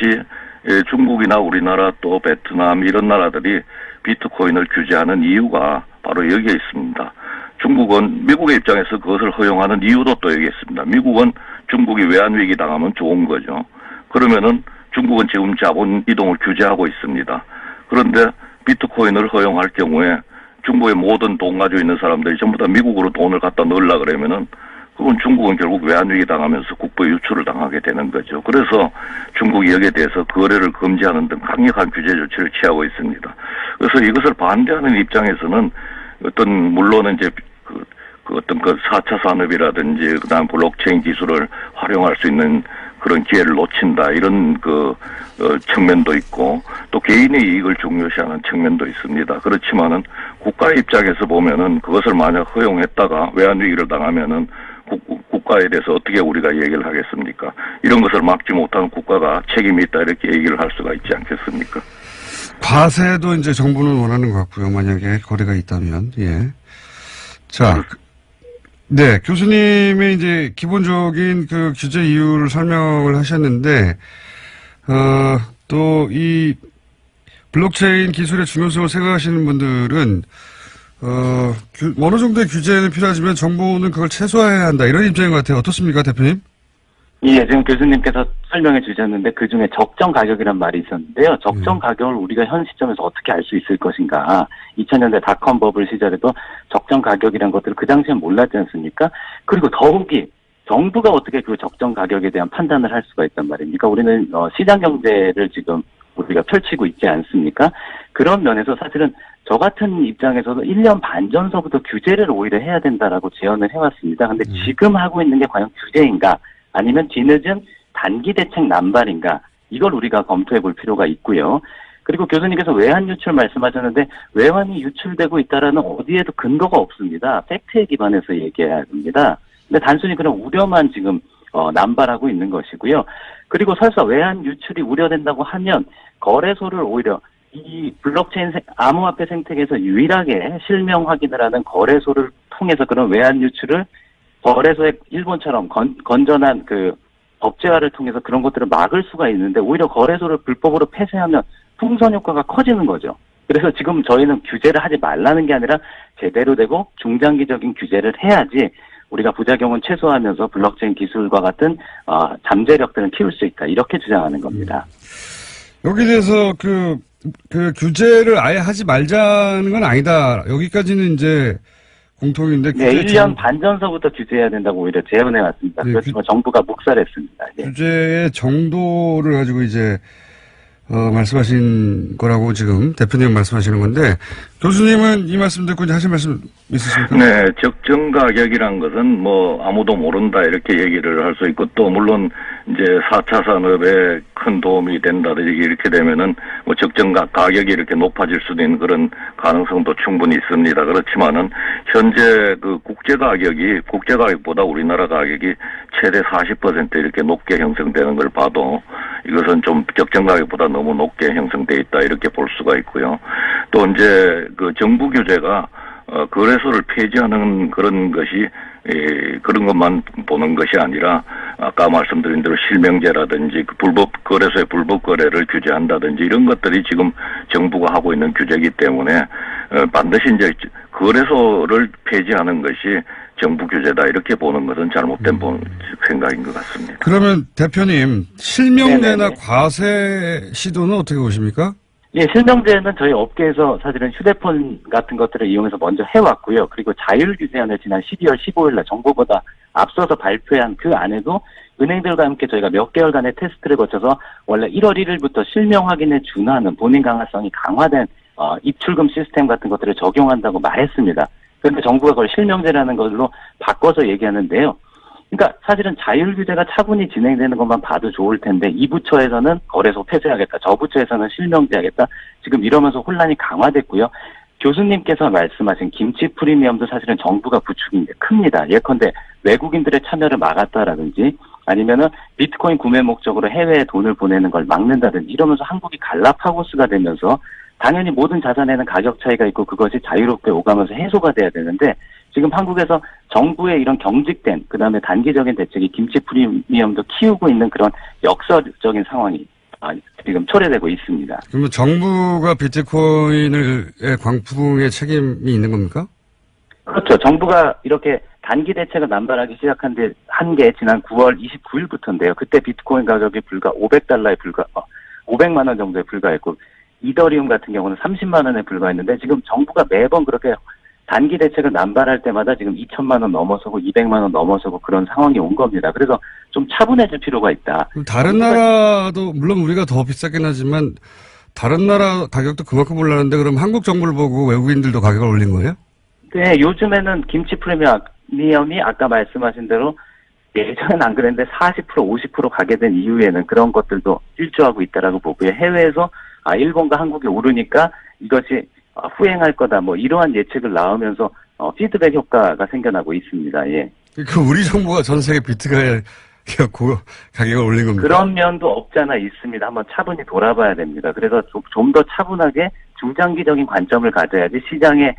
중국이나 우리나라 또 베트남 이런 나라들이 비트코인을 규제하는 이유가 바로 여기에 있습니다. 중국은 미국의 입장에서 그것을 허용하는 이유도 또 여기 있습니다. 미국은 중국이 외환위기 당하면 좋은 거죠. 그러면은 중국은 지금 자본 이동을 규제하고 있습니다. 그런데 비트코인을 허용할 경우에 중국의 모든 돈 가지고 있는 사람들이 전부 다 미국으로 돈을 갖다 넣으려고 그러면은 그건 중국은 결국 외환위기 당하면서 국부 유출을 당하게 되는 거죠. 그래서 중국이 여기에 대해서 거래를 금지하는 등 강력한 규제 조치를 취하고 있습니다. 그래서 이것을 반대하는 입장에서는 물론은 이제 어떤 4차 산업이라든지 그다음 블록체인 기술을 활용할 수 있는 그런 기회를 놓친다 이런 측면도 있고 또 개인의 이익을 중요시하는 측면도 있습니다. 그렇지만은 국가의 입장에서 보면은 그것을 만약 허용했다가 외환위기를 당하면은 국가에 대해서 어떻게 우리가 얘기를 하겠습니까? 이런 것을 막지 못하는 국가가 책임이 있다 이렇게 얘기를 할 수가 있지 않겠습니까? 과세도 이제 정부는 원하는 것 같고요. 만약에 거래가 있다면, 예. 자, 네, 교수님의 이제 기본적인 그 규제 이유를 설명을 하셨는데, 또 이 블록체인 기술의 중요성을 생각하시는 분들은, 어느 정도의 규제는 필요하지만 정부는 그걸 최소화해야 한다. 이런 입장인 것 같아요. 어떻습니까, 대표님? 예, 지금 교수님께서 설명해 주셨는데 그중에 적정 가격이란 말이 있었는데요. 적정 가격을 우리가 현 시점에서 어떻게 알 수 있을 것인가. 2000년대 닷컴 버블 시절에도 적정 가격이란 것들을 그 당시에 몰랐지 않습니까? 그리고 더욱이 정부가 어떻게 그 적정 가격에 대한 판단을 할 수가 있단 말입니까? 우리는 시장 경제를 지금 우리가 펼치고 있지 않습니까? 그런 면에서 사실은 저 같은 입장에서도 1년 반 전서부터 규제를 오히려 해야 된다라고 제언을 해왔습니다. 근데 지금 하고 있는 게 과연 규제인가? 아니면 뒤늦은 단기 대책 남발인가? 이걸 우리가 검토해 볼 필요가 있고요. 그리고 교수님께서 외환 유출 말씀하셨는데 외환이 유출되고 있다라는 어디에도 근거가 없습니다. 팩트에 기반해서 얘기해야 합니다. 근데 단순히 그런 우려만 지금 남발하고 있는 것이고요. 그리고 설사 외환 유출이 우려된다고 하면 거래소를 오히려 이 블록체인 암호화폐 생태계에서 유일하게 실명 확인을 하는 거래소를 통해서 그런 외환 유출을 거래소의 일본처럼 건전한 그 법제화를 통해서 그런 것들을 막을 수가 있는데 오히려 거래소를 불법으로 폐쇄하면 풍선 효과가 커지는 거죠. 그래서 지금 저희는 규제를 하지 말라는 게 아니라 제대로 되고 중장기적인 규제를 해야지 우리가 부작용은 최소화하면서 블록체인 기술과 같은 잠재력들은 키울 수 있다. 이렇게 주장하는 겁니다. 여기에 대해서 그 규제를 아예 하지 말자는 건 아니다. 여기까지는 이제 공통인데. 네, 1년 반 전서부터 규제해야 된다고 오히려 제언해 왔습니다. 네, 그렇지만 정부가 묵살했습니다. 네. 규제의 정도를 가지고 이제 말씀하신 거라고 지금 대표님 말씀하시는 건데 교수님은 이 말씀 듣고 이제 하실 말씀 있으십니까? 네, 적정 가격이란 것은 뭐 아무도 모른다 이렇게 얘기를 할 수 있고 또 물론 이제 4차 산업에 큰 도움이 된다든지 이렇게 되면은 뭐 적정 가격이 이렇게 높아질 수도 있는 그런 가능성도 충분히 있습니다. 그렇지만은 현재 그 국제 가격보다 우리나라 가격이 최대 40% 이렇게 높게 형성되는 걸 봐도 이것은 좀 적정 가격보다 너무 높게 형성돼 있다 이렇게 볼 수가 있고요. 또 이제 그 정부 규제가 거래소를 폐지하는 그런 것이 그런 것만 보는 것이 아니라 아까 말씀드린 대로 실명제라든지 그 거래소의 불법 거래를 규제한다든지 이런 것들이 지금 정부가 하고 있는 규제이기 때문에 반드시 이제 거래소를 폐지하는 것이 정부 규제다 이렇게 보는 것은 잘못된 생각인 것 같습니다. 그러면 대표님 실명제나 네네네. 과세 시도는 어떻게 보십니까? 예, 실명제는 저희 업계에서 사실은 휴대폰 같은 것들을 이용해서 먼저 해왔고요. 그리고 자율규제안을 지난 12월 15일 날 정부보다 앞서서 발표한 그 안에도 은행들과 함께 저희가 몇 개월간의 테스트를 거쳐서 원래 1월 1일부터 실명 확인에 준하는 본인 강화성이 강화된 입출금 시스템 같은 것들을 적용한다고 말했습니다. 그런데 정부가 그걸 실명제라는 걸로 바꿔서 얘기하는데요. 그러니까 사실은 자율규제가 차분히 진행되는 것만 봐도 좋을 텐데 이 부처에서는 거래소 폐쇄하겠다, 저 부처에서는 실명제하겠다. 지금 이러면서 혼란이 강화됐고요. 교수님께서 말씀하신 김치 프리미엄도 사실은 정부가 부추긴 게 큽니다. 예컨대 외국인들의 참여를 막았다라든지 아니면은 비트코인 구매 목적으로 해외에 돈을 보내는 걸 막는다든지 이러면서 한국이 갈라파고스가 되면서 당연히 모든 자산에는 가격 차이가 있고 그것이 자유롭게 오가면서 해소가 돼야 되는데 지금 한국에서 정부의 이런 경직된 그다음에 단기적인 대책이 김치 프리미엄도 키우고 있는 그런 역설적인 상황이 지금 초래되고 있습니다. 그러면 정부가 비트코인의 광풍에 책임이 있는 겁니까? 그렇죠. 정부가 이렇게 단기 대책을 남발하기 시작한 게 지난 9월 29일부터인데요. 그때 비트코인 가격이 불과 500만 원 정도에 불과했고 이더리움 같은 경우는 30만 원에 불과했는데 지금 정부가 매번 그렇게 단기 대책을 남발할 때마다 지금 2천만 원 넘어서고 200만 원 넘어서고 그런 상황이 온 겁니다. 그래서 좀 차분해질 필요가 있다. 그럼 다른 나라도 물론 우리가 더 비싸긴 하지만 다른 나라 가격도 그만큼 올랐는데 그럼 한국 정부를 보고 외국인들도 가격을 올린 거예요? 네, 요즘에는 김치 프리미엄이 아까 말씀하신 대로 예전엔 안 그랬는데 40% 50% 가게 된 이후에는 그런 것들도 일조하고 있다라고 보고요. 해외에서 일본과 한국이 오르니까 이것이 후행할 거다 뭐 이러한 예측을 나오면서 피드백 효과가 생겨나고 있습니다. 예. 그 우리 정부가 전 세계 비트가 가격을 올린 겁니다. 그런 면도 없지 않아 있습니다. 한번 차분히 돌아봐야 됩니다. 그래서 좀 더 차분하게 중장기적인 관점을 가져야지 시장의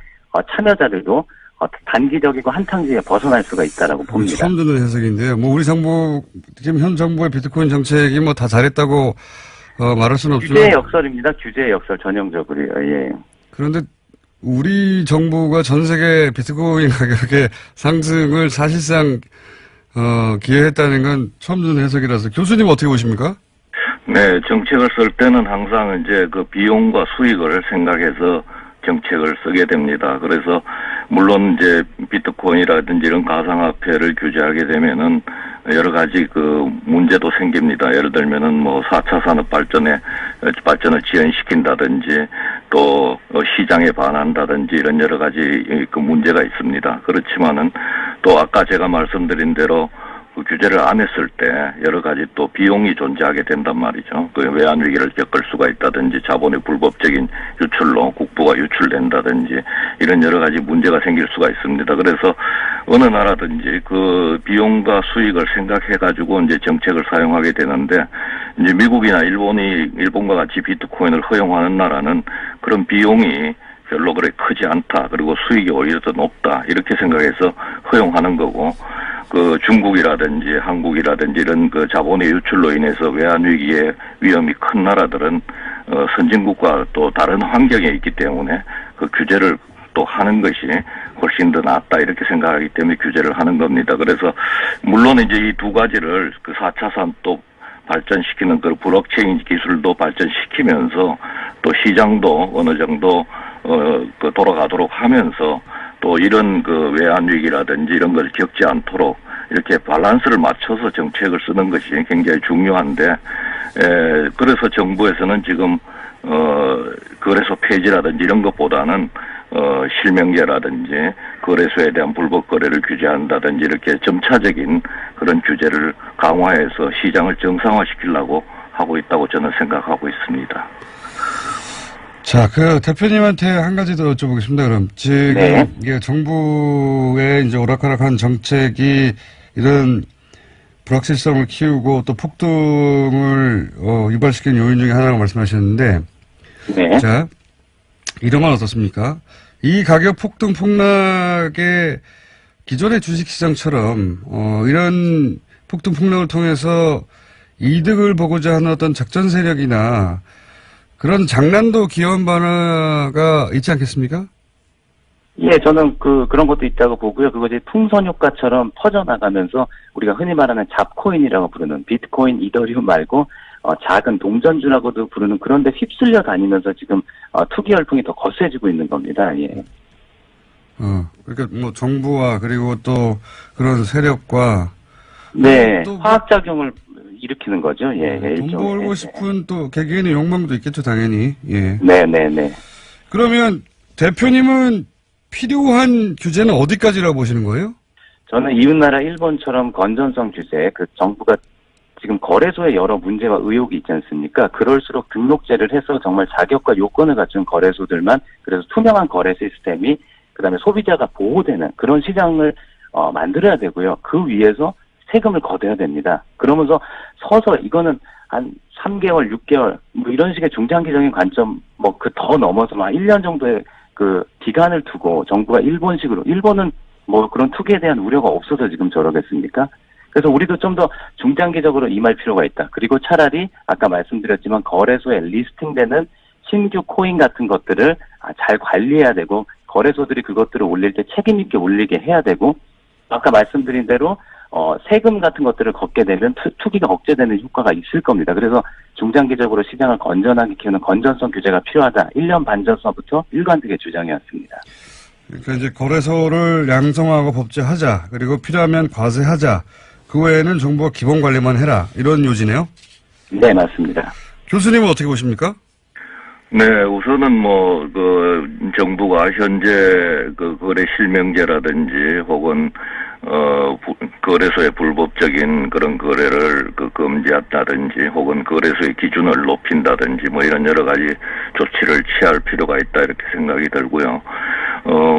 참여자들도 단기적이고 한탕지에 벗어날 수가 있다라고 봅니다. 처음 듣는 해석인데요. 뭐 우리 정부 지금 현 정부의 비트코인 정책이 뭐 다 잘했다고 말할 수는 없지만 규제의 역설입니다. 규제의 역설 전형적으로요. 예. 그런데 우리 정부가 전 세계 비트코인 가격의 상승을 사실상 기여했다는 건 처음 듣는 해석이라서 교수님 어떻게 보십니까? 네, 정책을 쓸 때는 항상 이제 그 비용과 수익을 생각해서 정책을 쓰게 됩니다. 그래서 물론 이제 비트코인이라든지 이런 가상화폐를 규제하게 되면은 여러 가지 그 문제도 생깁니다. 예를 들면은 뭐 4차 산업 발전을 지연시킨다든지 또 시장에 반한다든지 이런 여러 가지 그 문제가 있습니다. 그렇지만은 또 아까 제가 말씀드린 대로 그 규제를 안 했을 때 여러 가지 또 비용이 존재하게 된단 말이죠. 그 외환 위기를 겪을 수가 있다든지 자본의 불법적인 유출로 국부가 유출된다든지 이런 여러 가지 문제가 생길 수가 있습니다. 그래서 어느 나라든지 그 비용과 수익을 생각해가지고 이제 정책을 사용하게 되는데 이제 미국이나 일본과 같이 비트코인을 허용하는 나라는 그런 비용이 별로 그래 크지 않다. 그리고 수익이 오히려 더 높다. 이렇게 생각해서 허용하는 거고 그 중국이라든지 한국이라든지 이런 그 자본의 유출로 인해서 외환 위기의 위험이 큰 나라들은 선진국과 또 다른 환경에 있기 때문에 그 규제를 또 하는 것이 훨씬 더 낫다 이렇게 생각하기 때문에 규제를 하는 겁니다. 그래서 물론 이제 이 두 가지를 그 4차 산업 발전시키는 그 블록체인 기술도 발전시키면서 또 시장도 어느 정도 그 돌아가도록 하면서 또 이런 그 외환 위기라든지 이런 걸 겪지 않도록 이렇게 밸런스를 맞춰서 정책을 쓰는 것이 굉장히 중요한데, 그래서 정부에서는 지금 거래소 폐지라든지 이런 것보다는 실명제라든지 거래소에 대한 불법 거래를 규제한다든지 이렇게 점차적인 그런 규제를 강화해서 시장을 정상화시키려고 하고 있다고 저는 생각하고 있습니다. 자, 대표님한테 한 가지 더 여쭤보겠습니다. 그럼 지금 이게 정부의 이제 오락가락한 정책이 이런 불확실성을 키우고 또 폭등을 유발시키는 요인 중에 하나라고 말씀하셨는데, 네. 자, 이런 건 어떻습니까? 이 가격 폭등 폭락에 기존의 주식시장처럼 이런 폭등 폭락을 통해서 이득을 보고자 하는 어떤 작전 세력이나 그런 장난도 귀여운 바가 있지 않겠습니까? 예, 저는 그런 것도 있다고 보고요. 그것이 풍선 효과처럼 퍼져나가면서 우리가 흔히 말하는 잡코인이라고 부르는 비트코인, 이더리움 말고 작은 동전주라고도 부르는 그런 데 휩쓸려 다니면서 지금 투기 열풍이 더 거세지고 있는 겁니다. 예. 그러니까 뭐 정부와 그리고 또 그런 세력과 네, 화학작용을 일으키는 거죠. 예, 돈 벌고 싶은 또 개개인의 욕망도 있겠죠, 당연히. 예. 네네네. 그러면 대표님은 필요한 규제는 어디까지라고 보시는 거예요? 저는 이웃나라 일본처럼 건전성 규제, 정부가 지금 거래소에 여러 문제와 의혹이 있지 않습니까? 그럴수록 등록제를 해서 정말 자격과 요건을 갖춘 거래소들만, 그래서 투명한 거래 시스템이, 그다음에 소비자가 보호되는 그런 시장을 만들어야 되고요. 그 위에서 세금을 걷어야 됩니다. 그러면서 서서 이거는 한 3개월, 6개월 뭐 이런 식의 중장기적인 관점 더 넘어서 1년 정도의 기간을 두고 정부가 일본은 뭐 그런 투기에 대한 우려가 없어서 지금 저러겠습니까? 그래서 우리도 좀 더 중장기적으로 임할 필요가 있다. 그리고 차라리 아까 말씀드렸지만 거래소에 리스팅되는 신규 코인 같은 것들을 잘 관리해야 되고 거래소들이 그것들을 올릴 때 책임 있게 올리게 해야 되고 아까 말씀드린 대로 세금 같은 것들을 걷게 되면 투기가 억제되는 효과가 있을 겁니다. 그래서 중장기적으로 시장을 건전하게 키우는 건전성 규제가 필요하다. 1년 반 전서부터 일관되게 주장해왔습니다. 그러니까 이제 거래소를 양성하고 법제하자. 그리고 필요하면 과세하자. 그 외에는 정부가 기본 관리만 해라. 이런 요지네요? 네, 맞습니다. 교수님은 어떻게 보십니까? 네, 우선은 정부가 현재 거래 실명제라든지 혹은 거래소의 불법적인 그런 거래를 금지한다든지 혹은 거래소의 기준을 높인다든지 뭐 이런 여러 가지 조치를 취할 필요가 있다 이렇게 생각이 들고요.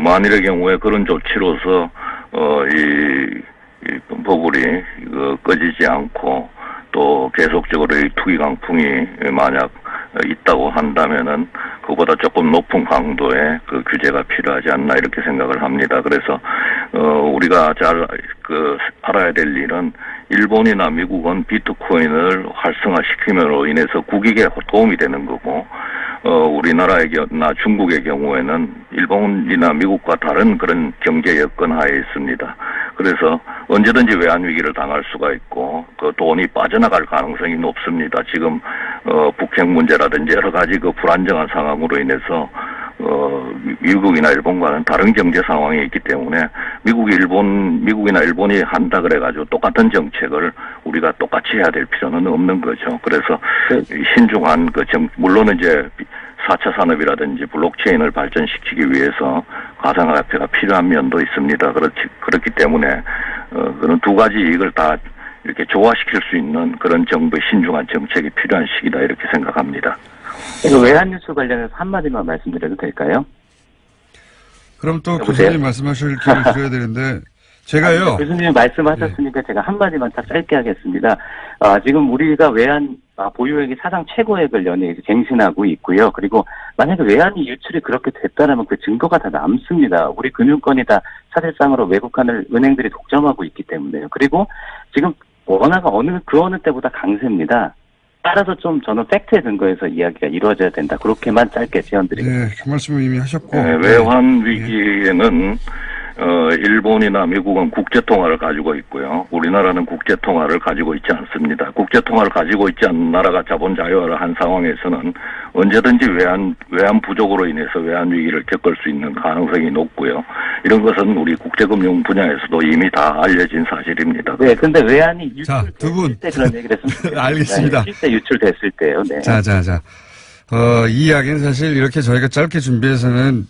만일의 경우에 그런 조치로서 이 버블이 꺼지지 않고 또 계속적으로 이 투기 강풍이 만약 있다고 한다면은 그보다 조금 높은 강도의 규제가 필요하지 않나 이렇게 생각을 합니다. 그래서 우리가 잘 알아야 될 일은 일본이나 미국은 비트코인을 활성화시킴으로 인해서 국익에 도움이 되는 거고 우리나라나 중국의 경우에는 일본이나 미국과 다른 그런 경제 여건 하에 있습니다. 그래서 언제든지 외환 위기를 당할 수가 있고 그 돈이 빠져나갈 가능성이 높습니다. 지금 북핵 문제라든지 여러 가지 불안정한 상황으로 인해서 미국이나 일본과는 다른 경제 상황이 있기 때문에 미국이나 일본이 한다 그래가지고 똑같은 정책을 우리가 똑같이 해야 될 필요는 없는 거죠. 그래서 신중한 물론 이제 4차 산업이라든지 블록체인을 발전시키기 위해서 가상화폐가 필요한 면도 있습니다. 그렇기 때문에 그런 두 가지 이익을 다 이렇게 조화시킬 수 있는 그런 정부의 신중한 정책이 필요한 시기다 이렇게 생각합니다. 외환 뉴스 관련해서 한마디만 말씀드려도 될까요? 그럼 또 교수님 말씀하실 기회를 드려야 되는데 제가요. 교수님 말씀하셨으니까 제가 한마디만 딱 짧게 하겠습니다. 지금 우리가 외환 보유액이 사상 최고액을 연이어 갱신하고 있고요. 그리고 만약에 외환이 유출이 그렇게 됐다라면 그 증거가 다 남습니다. 우리 금융권이 다 사실상으로 외국한을 은행들이 독점하고 있기 때문에요. 그리고 지금 원화가 어느 때보다 강세입니다. 따라서 좀 저는 팩트에 근거해서 이야기가 이루어져야 된다. 그렇게만 짧게 제언드리겠습니다. 네, 그 말씀을 이미 하셨고. 네, 외환 위기에는 일본이나 미국은 국제통화를 가지고 있고요. 우리나라는 국제통화를 가지고 있지 않습니다. 국제통화를 가지고 있지 않는 나라가 자본 자유화를 한 상황에서는 언제든지 외환 부족으로 인해서 외환 위기를 겪을 수 있는 가능성이 높고요. 이런 것은 우리 국제금융 분야에서도 이미 다 알려진 사실입니다. 네, 근데 외환이 유출됐을 두 분. 때 그런 얘기를 했습니다. 알겠습니다. 실제 유출됐을 때요. 네. 자. 이 이야기는 사실 이렇게 저희가 짧게 준비해서는,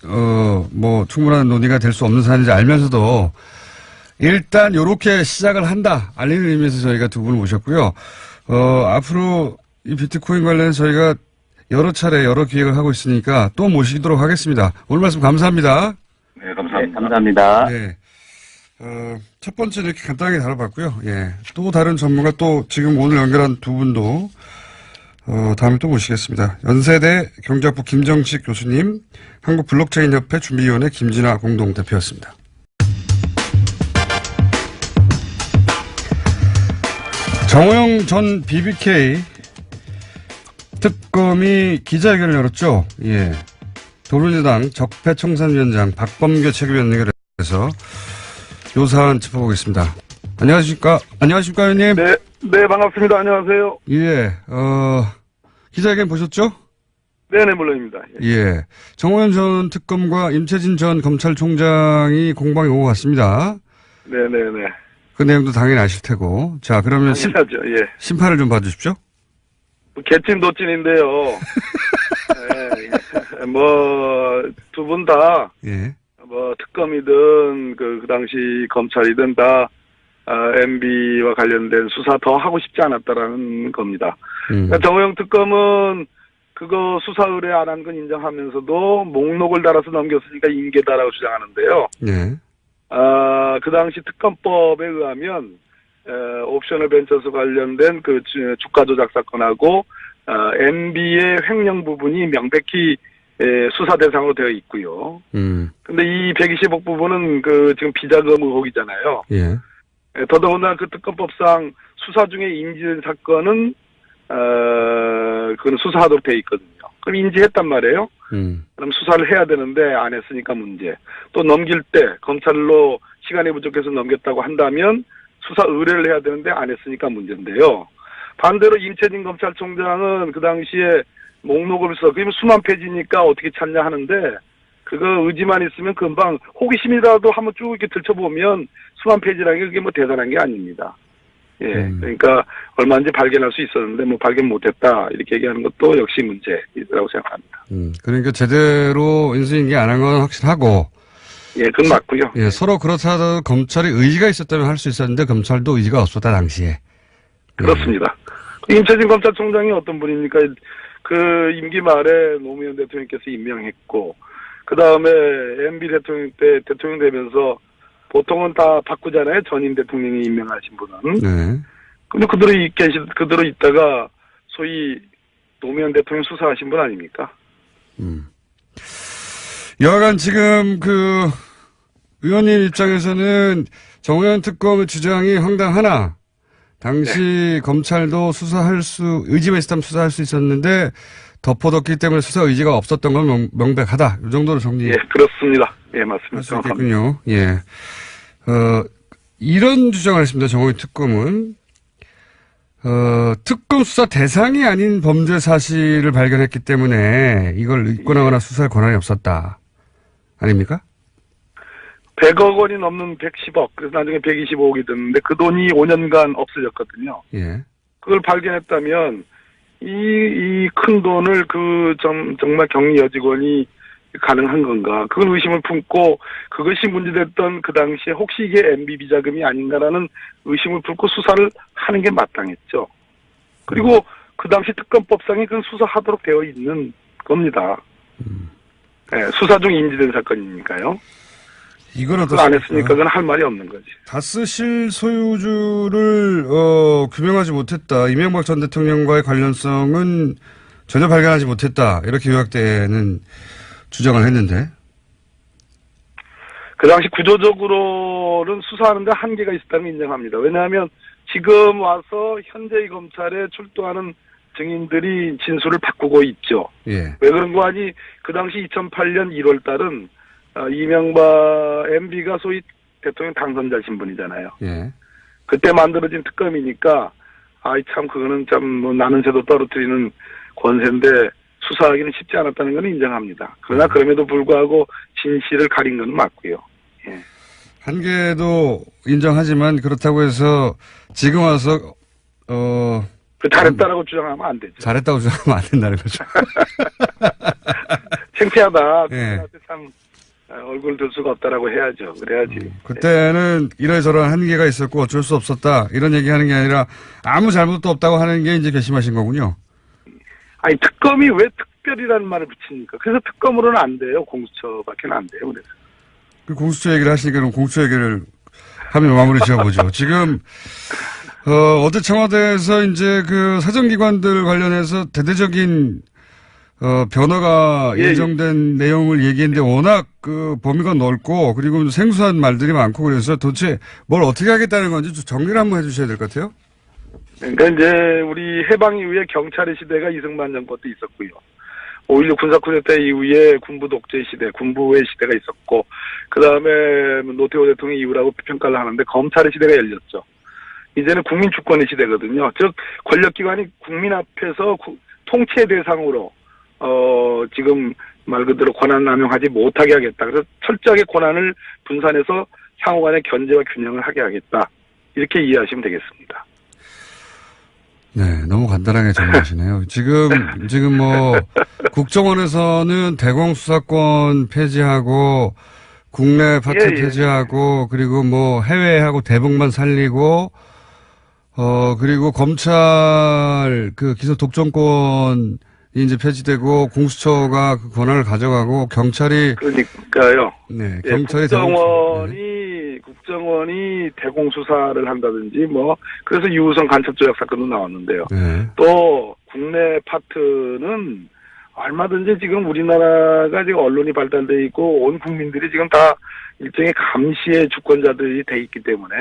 뭐, 충분한 논의가 될 수 없는 사안인지 알면서도, 일단 요렇게 시작을 한다. 알리는 의미에서 저희가 두 분을 모셨고요. 앞으로 이 비트코인 관련해서 저희가 여러 차례 여러 기획을 하고 있으니까 또 모시도록 하겠습니다. 오늘 말씀 감사합니다. 네, 감사합니다. 네, 감사합니다. 네. 첫 번째 이렇게 간단하게 다뤄봤고요. 예. 또 다른 전문가 또 지금 오늘 연결한 두 분도, 다음에 또 모시겠습니다. 연세대 경제학부 김정식 교수님, 한국블록체인협회 준비위원회 김진아 공동대표였습니다. 정호영 전 BBK 특검이 기자회견을 열었죠. 예. 더불어민주당 적폐청산위원장 박범계 최고위원에서 요 사안 짚어보겠습니다. 안녕하십니까? 안녕하십니까, 의원님? 네, 반갑습니다. 안녕하세요. 예, 기자회견 보셨죠? 네네, 물론입니다. 예. 정호영 전 특검과 임채진 전 검찰총장이 공방에 오고 갔습니다. 네네네. 그 내용도 당연히 아실 테고. 자, 그러면 당연하죠, 예. 심판을 좀 봐주십시오. 개찐도찐인데요. 예, 뭐, 두 분 다, 예. 뭐, 특검이든, 그 당시 검찰이든 다, MB와 관련된 수사 더 하고 싶지 않았다라는 겁니다. 그러니까 정호영 특검은 그거 수사 의뢰 안 한 건 인정하면서도 목록을 달아서 넘겼으니까 인계다라고 주장하는데요. 예. 그 당시 특검법에 의하면, 옵셔널 벤처스 관련된 그 주가 조작 사건하고, MB의 횡령 부분이 명백히 수사 대상으로 되어 있고요. 근데 이 120억 부분은 그 지금 비자금 의혹이잖아요. 예. 더더군다나 그 특검법상 수사 중에 인지된 사건은, 그건 수사하도록 되어 있거든요. 그럼 인지했단 말이에요. 그럼 수사를 해야 되는데 안 했으니까 문제. 또 넘길 때 검찰로 시간이 부족해서 넘겼다고 한다면 수사 의뢰를 해야 되는데 안 했으니까 문제인데요. 반대로 임채진 검찰총장은 그 당시에 목록을 써, 그러면 수만 페이지니까 어떻게 찾냐 하는데 그거 의지만 있으면 금방 호기심이라도 한번 쭉 이렇게 들춰보면 수만 페이지라는 게 그게 뭐 대단한 게 아닙니다. 예, 그러니까 얼마인지 발견할 수 있었는데 뭐 발견 못했다 이렇게 얘기하는 것도 역시 문제라고 생각합니다. 그러니까 제대로 인수인계 안 한 건 확실하고. 예, 그건 맞고요. 예, 서로 그렇다 하더라도 검찰이 의지가 있었다면 할 수 있었는데 검찰도 의지가 없었다 당시에. 그렇습니다. 임채진 검찰총장이 어떤 분입니까? 그 임기 말에 노무현 대통령께서 임명했고 그 다음에 MB 대통령 때 대통령 되면서 보통은 다 바꾸잖아요. 전임 대통령이 임명하신 분은. 네. 근데 그대로 있다가 소위 노무현 대통령 수사하신 분 아닙니까? 여하간 지금 그 의원님 입장에서는 정호영 특검의 주장이 황당하나 당시 검찰도 의지만 있었다면 수사할 수 있었는데 덮어뒀기 때문에 수사 의지가 없었던 건 명백하다. 이 정도로 정리. 예, 그렇습니다. 예, 맞습니다. 할 수 있겠군요. 예. 이런 주장을 했습니다. 정호영 특검은. 특검 수사 대상이 아닌 범죄 사실을 발견했기 때문에 이걸 입건하거나 수사할 권한이 없었다. 아닙니까? 100억 원이 넘는 110억, 그래서 나중에 125억이 됐는데 그 돈이 5년간 없어졌거든요. 예. 그걸 발견했다면 이 큰 돈을 정말 격리 여직원이 가능한 건가? 그걸 의심을 품고 그것이 문제됐던 그 당시에 혹시 이게 MB 비자금이 아닌가라는 의심을 품고 수사를 하는 게 마땅했죠. 그리고 그 당시 특검법상에 그건 수사하도록 되어 있는 겁니다. 네, 수사 중 인지된 사건이니까요. 이건 그걸 안 했으니까 그건 할 말이 없는 거지. 다스 실소유주를 규명하지 못했다. 이명박 전 대통령과의 관련성은 전혀 발견하지 못했다. 이렇게 요약되는 주장을 했는데. 그 당시 구조적으로는 수사하는데 한계가 있었다는 걸 인정합니다. 왜냐하면 지금 와서 현재의 검찰에 출두하는 증인들이 진술을 바꾸고 있죠. 예. 왜 그런 거 아니? 그 당시 2008년 1월 달은 이명박 MB가 소위 대통령 당선자 신분이잖아요. 예. 그때 만들어진 특검이니까 참 그거는 뭐 나는 새도 떨어뜨리는 권세인데 수사하기는 쉽지 않았다는 건 인정합니다. 그러나 그럼에도 불구하고 진실을 가린 건 맞고요. 예. 한계도 인정하지만 그렇다고 해서 지금 와서 잘했다라고 주장하면 안 되죠. 잘했다고 주장하면 안 된다는 거죠. 창피하다. 예. 참 얼굴 들 수가 없다라고 해야죠. 그래야지. 그때는 이러저러한 한계가 있었고 어쩔 수 없었다. 이런 얘기하는 게 아니라 아무 잘못도 없다고 하는 게 이제 결심하신 거군요. 아니 특검이 왜 특별이라는 말을 붙입니까? 그래서 특검으로는 안 돼요. 공수처밖에는 안 돼요. 그래서. 그 공수처 얘기를 하시니까 그럼 공수처 얘기를 하면 마무리 지어보죠. 지금 어제 청와대에서 이제 그 사정기관들 관련해서 대대적인 변화가 예정된 내용을 얘기했는데 워낙 그 범위가 넓고 그리고 생소한 말들이 많고 그래서 도대체 뭘 어떻게 하겠다는 건지 좀 정리를 한번 해주셔야 될 것 같아요. 그러니까 이제 우리 해방 이후에 경찰의 시대가 이승만 정부 때 있었고요. 5.16 군사쿠데타 이후에 군부 독재 시대, 군부의 시대가 있었고 그 다음에 노태우 대통령 이후라고 평가를 하는데 검찰의 시대가 열렸죠. 이제는 국민 주권의 시대거든요. 즉 권력기관이 국민 앞에서 통치의 대상으로 지금 말 그대로 권한 남용하지 못하게 하겠다. 그래서 철저하게 권한을 분산해서 상호간의 견제와 균형을 하게 하겠다. 이렇게 이해하시면 되겠습니다. 네, 너무 간단하게 정리하시네요. 지금 뭐 국정원에서는 대공 수사권 폐지하고 국내 파트 폐지하고 그리고 뭐 해외하고 대북만 살리고 그리고 검찰 그 기소 독점권이 이제 폐지되고 공수처가 그 권한을 가져가고 경찰이 그러니까요. 네, 경찰이 국정원이 대공 수사를 한다든지 뭐 그래서 유우성 간첩 조작 사건도 나왔는데요. 네. 또 국내 파트는 얼마든지 지금 우리나라가 지금 언론이 발달돼 있고 온 국민들이 지금 다 일종의 감시의 주권자들이 돼 있기 때문에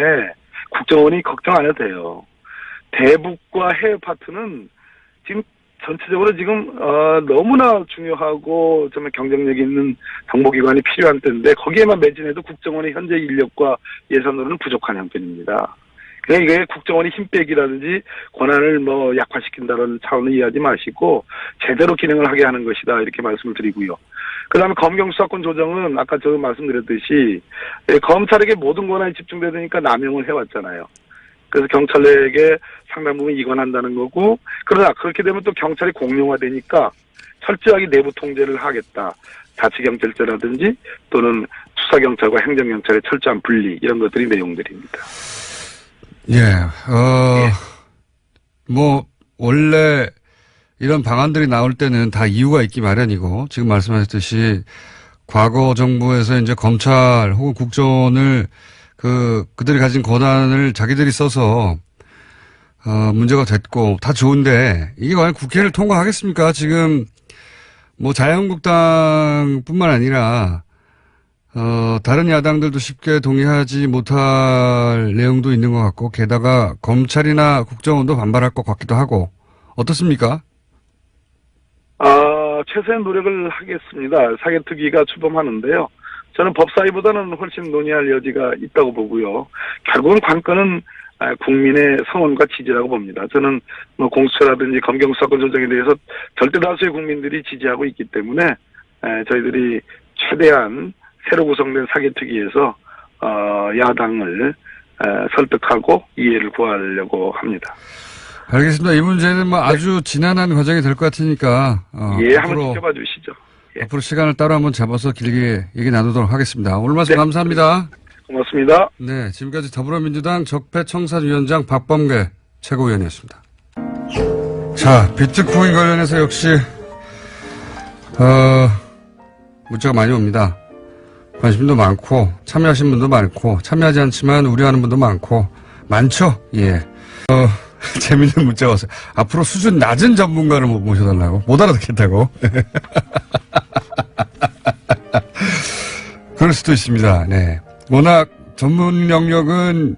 국정원이 걱정 안 해도 돼요. 대북과 해외 파트는 지금 전체적으로 지금 너무나 중요하고 정말 경쟁력 있는 정보기관이 필요한 때인데 거기에만 매진해도 국정원의 현재 인력과 예산으로는 부족한 형편입니다. 그러니까 이게 국정원이 힘 빼기라든지 권한을 뭐 약화시킨다는 차원을 이해하지 마시고 제대로 기능을 하게 하는 것이다 이렇게 말씀을 드리고요. 그다음에 검경수사권 조정은 아까 저 말씀드렸듯이 검찰에게 모든 권한이 집중되니까 남용을 해왔잖아요. 그래서 경찰에게 상당 부분 이관한다는 거고 그러나 그렇게 되면 또 경찰이 공룡화되니까 철저하게 내부 통제를 하겠다. 자치경찰제라든지 또는 수사경찰과 행정경찰의 철저한 분리 이런 것들이 내용들입니다. 뭐 원래 이런 방안들이 나올 때는 다 이유가 있기 마련이고 지금 말씀하셨듯이 과거 정부에서 이제 검찰 혹은 국정원을 그들이 가진 권한을 자기들이 써서 문제가 됐고 다 좋은데 이게 과연 국회를 통과하겠습니까? 지금 뭐 자유한국당뿐만 아니라 다른 야당들도 쉽게 동의하지 못할 내용도 있는 것 같고 게다가 검찰이나 국정원도 반발할 것 같기도 하고 어떻습니까? 최선의 노력을 하겠습니다. 사개특위가 출범하는데요. 저는 법사위보다는 훨씬 논의할 여지가 있다고 보고요. 결국은 관건은 국민의 성원과 지지라고 봅니다. 저는 뭐 공수처라든지 검경수사권 조정에 대해서 절대 다수의 국민들이 지지하고 있기 때문에 저희들이 최대한 새로 구성된 사개특위에서 야당을 설득하고 이해를 구하려고 합니다. 알겠습니다. 이 문제는 뭐 아주 지난한 과정이 될 것 같으니까 한번 지켜봐 주시죠. 앞으로 시간을 따로 한번 잡아서 길게 얘기 나누도록 하겠습니다. 오늘 말씀 감사합니다. 고맙습니다. 네, 지금까지 더불어민주당 적폐청산위원장 박범계 최고위원이었습니다. 자, 비트코인 관련해서 역시 문자가 많이 옵니다. 관심도 많고 참여하신 분도 많고 참여하지 않지만 우려하는 분도 많죠. 예. 재밌는 문자가 왔어요. 앞으로 수준 낮은 전문가를 모셔달라고. 못 알아듣겠다고. 그럴 수도 있습니다. 네. 워낙 전문 영역은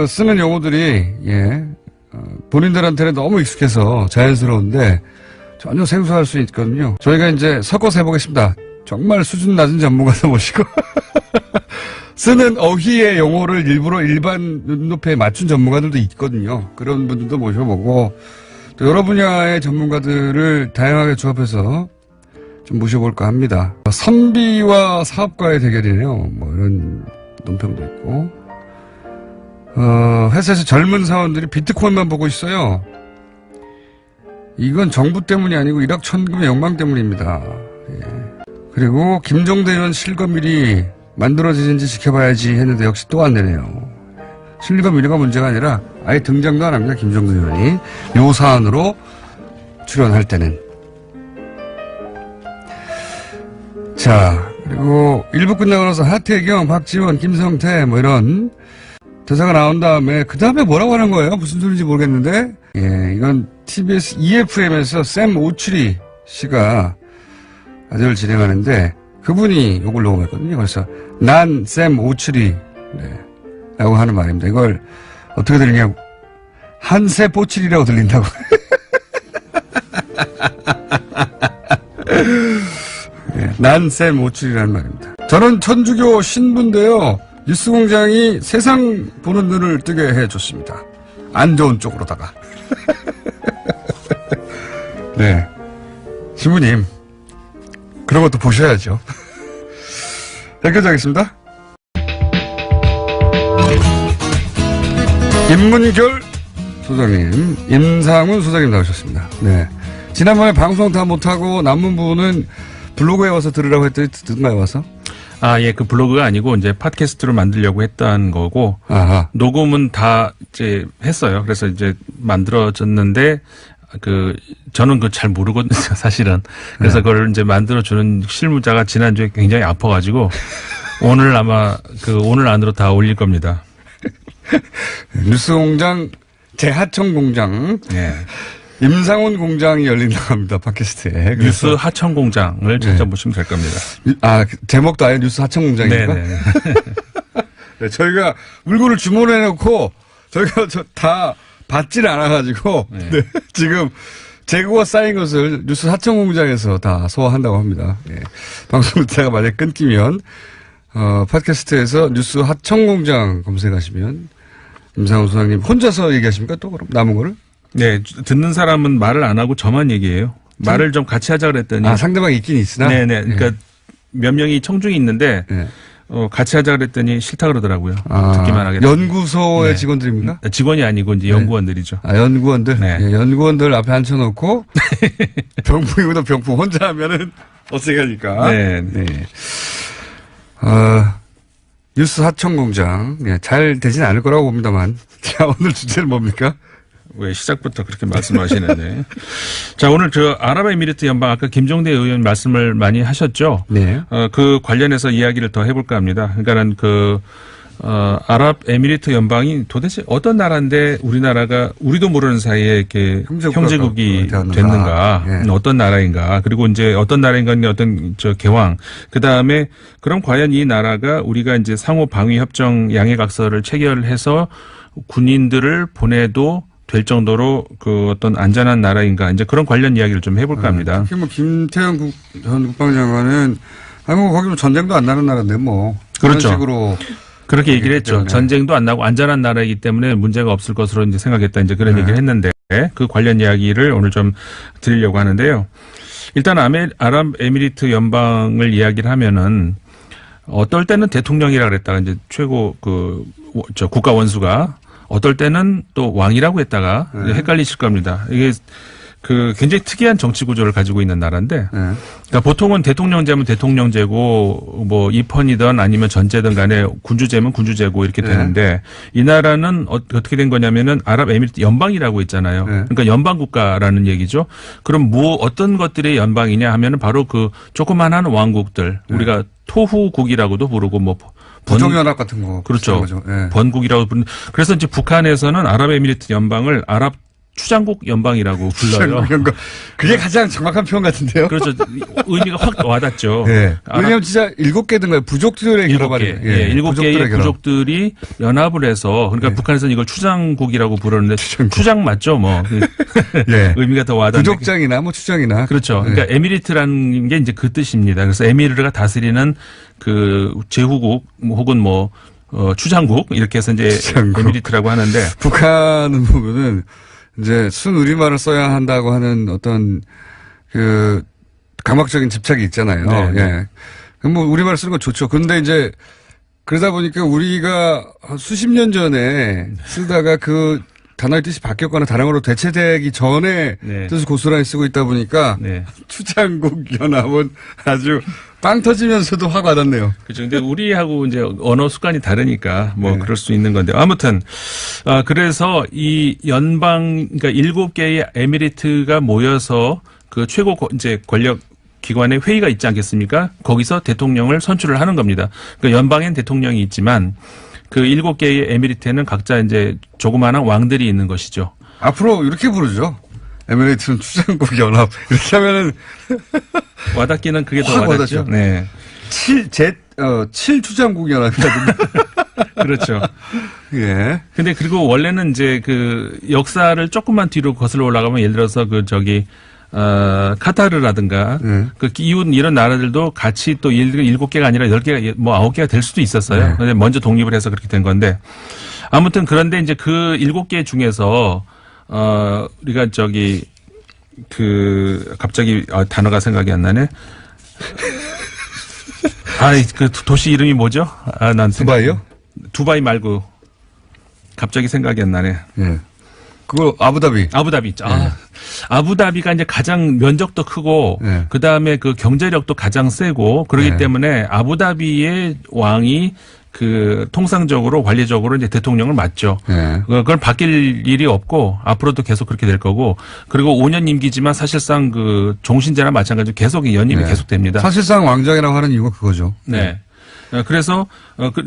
쓰는 용어들이, 본인들한테는 너무 익숙해서 자연스러운데 전혀 생소할 수 있거든요. 저희가 이제 섞어서 해보겠습니다. 정말 수준 낮은 전문가도 모시고. 쓰는 어휘의 용어를 일부러 일반 눈높이에 맞춘 전문가들도 있거든요. 그런 분들도 모셔보고 또 여러 분야의 전문가들을 다양하게 조합해서 좀 모셔볼까 합니다. 선비와 사업가의 대결이네요. 뭐 이런 논평도 있고 회사에서 젊은 사원들이 비트코인만 보고 있어요. 이건 정부 때문이 아니고 일확천금의 욕망 때문입니다. 예. 그리고 김종대 의원 실검일이 만들어지는지 지켜봐야지 했는데 역시 또 안 되네요. 실검일이가 문제가 아니라 아예 등장도 안 합니다. 김종대 의원이 요 사안으로 출연할 때는. 자, 그리고 1부 끝나고 나서 하태경, 박지원, 김성태 뭐 이런 대사가 나온 다음에 그 다음에 뭐라고 하는 거예요? 무슨 소리인지 모르겠는데 예, 이건 TBS EFM에서 샘 오추리 씨가 라디오를 진행하는데 그분이 욕을 녹음했거든요. 그래서 난 샘 오추리 네, 라고 하는 말입니다. 이걸 어떻게 들리냐고 한세 뽀칠이라고 들린다고. 네, 난 샘 오추리라는 말입니다. 저는 천주교 신부인데요. 뉴스공장이 세상 보는 눈을 뜨게 해줬습니다. 안 좋은 쪽으로다가. 네. 신부님, 그런 것도 보셔야죠. 여기까지 하겠습니다. 임문결 소장님, 임상훈 소장님 나오셨습니다. 네. 지난번에 방송 다 못하고 남은 부분은 블로그에 와서 들으라고 했더니 듣나요, 와서? 아, 예, 그 블로그가 아니고 이제 팟캐스트로 만들려고 했던 거고, 아하. 녹음은 다 이제 했어요. 그래서 이제 만들어졌는데, 저는 그걸 잘 모르거든요, 사실은. 그래서 네. 그걸 이제 만들어주는 실무자가 지난주에 굉장히 아파가지고, 오늘 아마 오늘 안으로 다 올릴 겁니다. 뉴스공장, 재하청 공장. 예. 임상훈 공장이 열린다고 합니다, 팟캐스트에. 뉴스 하청 공장을 찾아보시면 될 겁니다. 아, 제목도 아예 뉴스 하청 공장입니까? 네네. 네, 저희가 물건을 주문해놓고, 저희가 다 받질 않아가지고, 네. 네, 지금 재고가 쌓인 것을 뉴스 하청 공장에서 다 소화한다고 합니다. 예. 방송 듣다가 만약에 끊기면, 팟캐스트에서 뉴스 하청 공장 검색하시면, 임상훈 소장님 혼자서 얘기하십니까? 또 그럼 남은 거를? 네, 듣는 사람은 말을 안 하고 저만 얘기해요. 말을 좀 같이 하자 그랬더니. 아, 상대방이 있긴 있으나? 네네. 그러니까 몇 명이 청중이 있는데, 네. 같이 하자 그랬더니 싫다 그러더라고요. 아, 듣기만 하겠다. 연구소의 네. 직원들입니까? 직원이 아니고 이제 연구원들이죠. 아, 연구원들? 네. 예, 연구원들 앞에 앉혀놓고, 병풍이보다 병풍 혼자 하면은 어색하니까. 네. 네. 뉴스 하청공장. 네, 잘 되진 않을 거라고 봅니다만. 자, 오늘 주제는 뭡니까? 왜 시작부터 그렇게 말씀하시는데. 자, 오늘 아랍에미리트 연방 아까 김종대 의원 말씀을 많이 하셨죠. 네. 그 관련해서 이야기를 더 해볼까 합니다. 그러니까는 아랍에미리트 연방이 도대체 어떤 나라인데 우리도 모르는 사이에 이렇게 형제국이 됐는가. 네. 어떤 나라인가. 그리고 이제 어떤 나라인가 어떤 개왕. 그 다음에 그럼 과연 이 나라가 우리가 이제 상호 방위 협정 양해각서를 체결해서 군인들을 보내도 될 정도로 어떤 안전한 나라인가 이제 그런 관련 이야기를 좀 해볼까 합니다. 특히 뭐 김태형 전 국방장관은 거기는 전쟁도 안 나는 나라인데 뭐 그렇죠. 그런 식으로 그렇게 얘기를 했죠. 때문에. 전쟁도 안 나고 안전한 나라이기 때문에 문제가 없을 것으로 이제 생각했다 이제 그런 얘기를 했는데 그 관련 이야기를 오늘 좀 드리려고 하는데요. 일단 아랍에미리트 연방을 이야기를 하면은 어떨 때는 대통령이라 그랬다가 이제 최고 국가 원수가 어떨 때는 또 왕이라고 했다가 헷갈리실 겁니다. 이게 굉장히 특이한 정치 구조를 가지고 있는 나라인데, 그러니까 보통은 대통령제면 대통령제고, 뭐 입헌이든 아니면 전제든 간에 군주제면 군주제고 이렇게 되는데, 이 나라는 어떻게 된 거냐면은 아랍에미리트 연방이라고 있잖아요. 그러니까 연방 국가라는 얘기죠. 그럼 어떤 것들이 연방이냐 하면은 바로 조그만한 왕국들, 우리가 토후국이라고도 부르고 뭐 부정연합 같은 거. 그렇죠. 네. 번국이라고 부르는. 그래서 이제 북한에서는 아랍에미리트 연방을 아랍 추장국 연방이라고 불러요. 그게 가장 정확한 표현 같은데요. 그렇죠. 의미가 확 와닿죠. 네. 왜냐하면 진짜 7개든가요. 부족들의 결합이에요. 예, 7개의 부족들이 연합을 해서 그러니까 북한에서는 이걸 추장국이라고 부르는데 추장 맞죠, 뭐. 네. 의미가 더 와닿는. 부족장이나 뭐 추장이나. 그렇죠. 그러니까 에미리트라는 게 이제 그 뜻입니다. 그래서 에미르가 다스리는 제후국 혹은 추장국 이렇게 해서 이제 추장국. 에미리트라고 하는데 북한은 보면은 이제 순우리말을 써야 한다고 하는 어떤 강박적인 집착이 있잖아요. 네. 예. 그럼 뭐 우리말 쓰는 건 좋죠. 근데 이제 그러다 보니까 우리가 수십 년 전에 쓰다가 그 단어의 뜻이 바뀌었거나 다른 걸로 대체되기 전에 네. 뜻을 고스란히 쓰고 있다 보니까 네. 추장국 연합은 아주 빵 터지면서도 확 와닿네요. 그렇죠. 근데 우리하고 이제 언어 습관이 다르니까 뭐 네. 그럴 수 있는 건데 아무튼 그래서 이 연방 그러니까 7개의 에미리트가 모여서 그 최고 이제 권력 기관의 회의가 있지 않겠습니까? 거기서 대통령을 선출을 하는 겁니다. 그러니까 연방엔 대통령이 있지만 그 7개의 에미리트에는 각자 이제 조그마한 왕들이 있는 것이죠. 앞으로 이렇게 부르죠. 에미레이트는 추장국 연합. 이렇게 하면은. 와닿기는 그게 더 와닿죠. 네. 7 추장국 연합이라든가. 그렇죠. 예. 근데 그리고 원래는 이제 그 역사를 조금만 뒤로 거슬러 올라가면 예를 들어서 카타르라든가 그 이웃 이런 나라들도 같이 또 7개가 아니라 10개가 뭐 9개가 될 수도 있었어요. 근데 먼저 독립을 해서 그렇게 된 건데 아무튼 그런데 이제 그 7개 중에서 우리가 갑자기 단어가 생각이 안 나네. 그 도시 이름이 뭐죠? 난 두바이요? 두바이 말고 갑자기 생각이 안 나네. 예. 그거 아부다비. 아부다비가 이제 가장 면적도 크고 그 다음에 그 경제력도 가장 세고 그렇기 때문에 아부다비의 왕이 그 통상적으로 관리적으로 이제 대통령을 맡죠. 그걸 바뀔 일이 없고 앞으로도 계속 그렇게 될 거고 그리고 5년 임기지만 사실상 그 종신제나 마찬가지로 계속 연임이 계속됩니다. 사실상 왕정이라고 하는 이유가 그거죠. 네. 그래서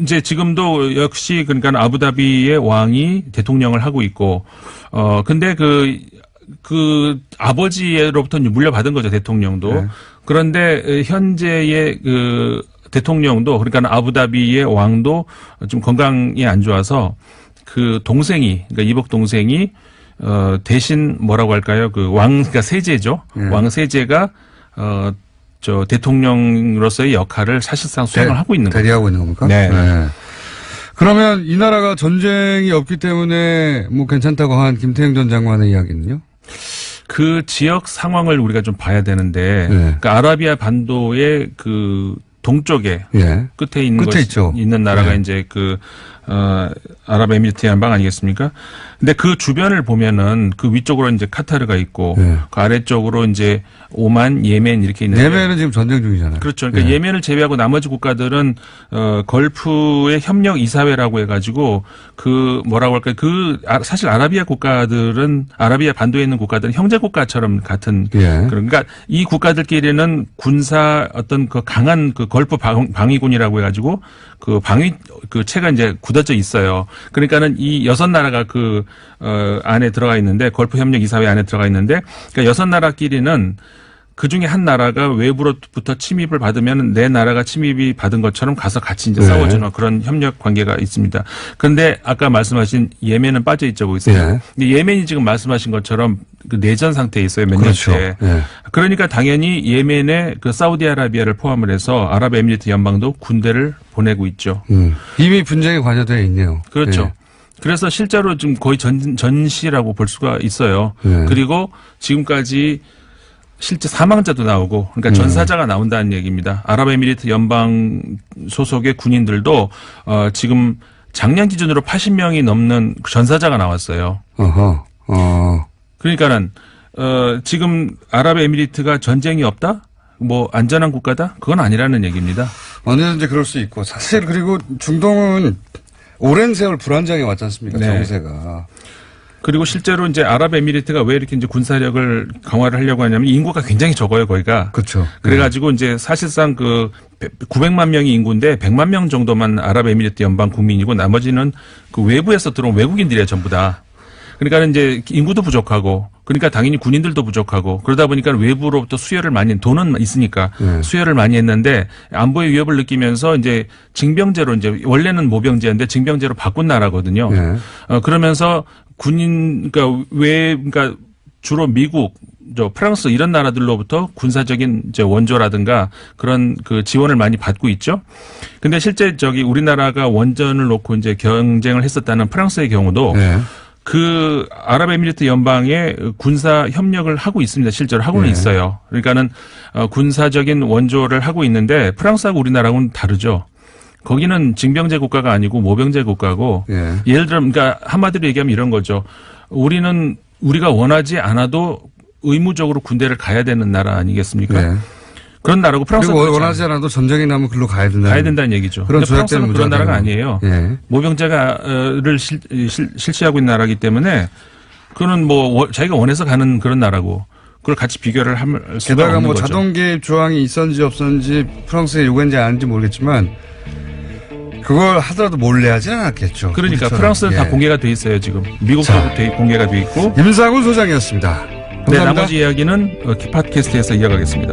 이제 지금도 역시 그러니까 아부다비의 왕이 대통령을 하고 있고 근데 그 아버지로부터 물려받은 거죠 대통령도. 그런데 현재의 그 대통령도 그러니까 아부다비의 왕도 좀 건강이 안 좋아서 그 동생이 그러니까 이복 동생이 대신 뭐라고 할까요? 그 그러니까 세제죠. 왕 세제가 대통령으로서의 역할을 사실상 수행을 하고 있는 거죠. 대리하고 있는 겁니까? 네. 그러면 이 나라가 전쟁이 없기 때문에 뭐 괜찮다고 한 김태형 전 장관의 이야기는요? 그 지역 상황을 우리가 좀 봐야 되는데, 그러니까 아라비아 반도의 그 동쪽에 끝에 있는 있는 나라가 이제 아랍에미리트 연방 아니겠습니까? 근데 그 주변을 보면은 그 위쪽으로 이제 카타르가 있고 그 아래쪽으로 이제 오만, 예멘 이렇게 있는데 예멘은 지금 전쟁 중이잖아요. 그렇죠. 그러니까 예멘을 제외하고 나머지 국가들은 걸프의 협력 이사회라고 해가지고 그 뭐라고 할까요? 사실 아라비아 국가들은 아라비아 반도에 있는 국가들은 형제 국가처럼 같은 그러니까 이 국가들끼리는 군사 어떤 그 강한 그 걸프 방위군이라고 해가지고 그 체가 이제 굳어져 있어요. 그러니까는 이 6나라가 안에 들어가 있는데, 걸프 협력 이사회 안에 들어가 있는데, 그러니까 6나라끼리는 그 중에 한 나라가 외부로부터 침입을 받으면 내 나라가 침입이 받은 것처럼 가서 같이 이제 싸워주는 그런 협력 관계가 있습니다. 그런데 아까 말씀하신 예멘은 빠져 있죠, 거기서. 근데 예멘이 지금 말씀하신 것처럼 그 내전 상태에 있어요, 몇 년째. 그러니까 당연히 예멘에 그 사우디아라비아를 포함을 해서 아랍에미리트 연방도 군대를 보내고 있죠. 이미 분쟁에 관여되어 있네요. 그렇죠. 그래서 실제로 지금 거의 전시라고 볼 수가 있어요. 그리고 지금까지 실제 사망자도 나오고, 그러니까 전사자가 나온다는 얘기입니다. 아랍에미리트 연방 소속의 군인들도 지금 작년 기준으로 80명이 넘는 전사자가 나왔어요. 그러니까는 지금 아랍에미리트가 전쟁이 없다? 뭐 안전한 국가다? 그건 아니라는 얘기입니다. 언제든지 그럴 수 있고 사실 그리고 중동은 오랜 세월 불안정해 왔지 않습니까? 정세가. 그리고 실제로 이제 아랍에미리트가 왜 이렇게 이제 군사력을 강화를 하려고 하냐면 인구가 굉장히 적어요, 거기가. 그렇죠. 그래가지고 이제 사실상 900만 명이 인구인데 100만 명 정도만 아랍에미리트 연방 국민이고 나머지는 그 외부에서 들어온 외국인들이에요, 전부 다. 그러니까 이제 인구도 부족하고 그러니까 당연히 군인들도 부족하고 그러다 보니까 외부로부터 수혈을 많이 돈은 있으니까 수혈을 많이 했는데 안보의 위협을 느끼면서 이제 징병제로 이제 원래는 모병제인데 징병제로 바꾼 나라거든요. 그러면서 그러니까 주로 미국, 프랑스 이런 나라들로부터 군사적인 이제 원조라든가 그런 그 지원을 많이 받고 있죠. 근데 실제 우리나라가 원전을 놓고 이제 경쟁을 했었다는 프랑스의 경우도 그 아랍에미리트 연방에 군사 협력을 하고 있습니다. 실제로 하고는 있어요. 그러니까는 군사적인 원조를 하고 있는데 프랑스하고 우리나라하고는 다르죠. 거기는 징병제 국가가 아니고 모병제 국가고 예. 예를 들어 그러니까 한마디로 얘기하면 이런 거죠. 우리가 원하지 않아도 의무적으로 군대를 가야 되는 나라 아니겠습니까? 예. 그런 나라고 프랑스는 그리고 원하지 않아도 전쟁이 나면 글로 가야 된다는 얘기죠. 그런 프랑스는 그런 나라가 아니에요. 예. 모병제를 실시하고 있는 나라이기 때문에 그거는 뭐 자기가 원해서 가는 그런 나라고 그걸 같이 비교를 할 수가 게다가 없는 뭐 거죠. 자동 개입 조항이 있었는지 없었는지 프랑스에 요구했는지 아닌지 모르겠지만 그걸 하더라도 몰래 하진 않았겠죠. 그러니까 우리처럼. 프랑스는 예. 다 공개가 돼 있어요 지금. 미국도 공개가 돼 있고. 임상훈 소장이었습니다. 감사합니다. 네, 나머지 이야기는 팟캐스트에서 이어가겠습니다.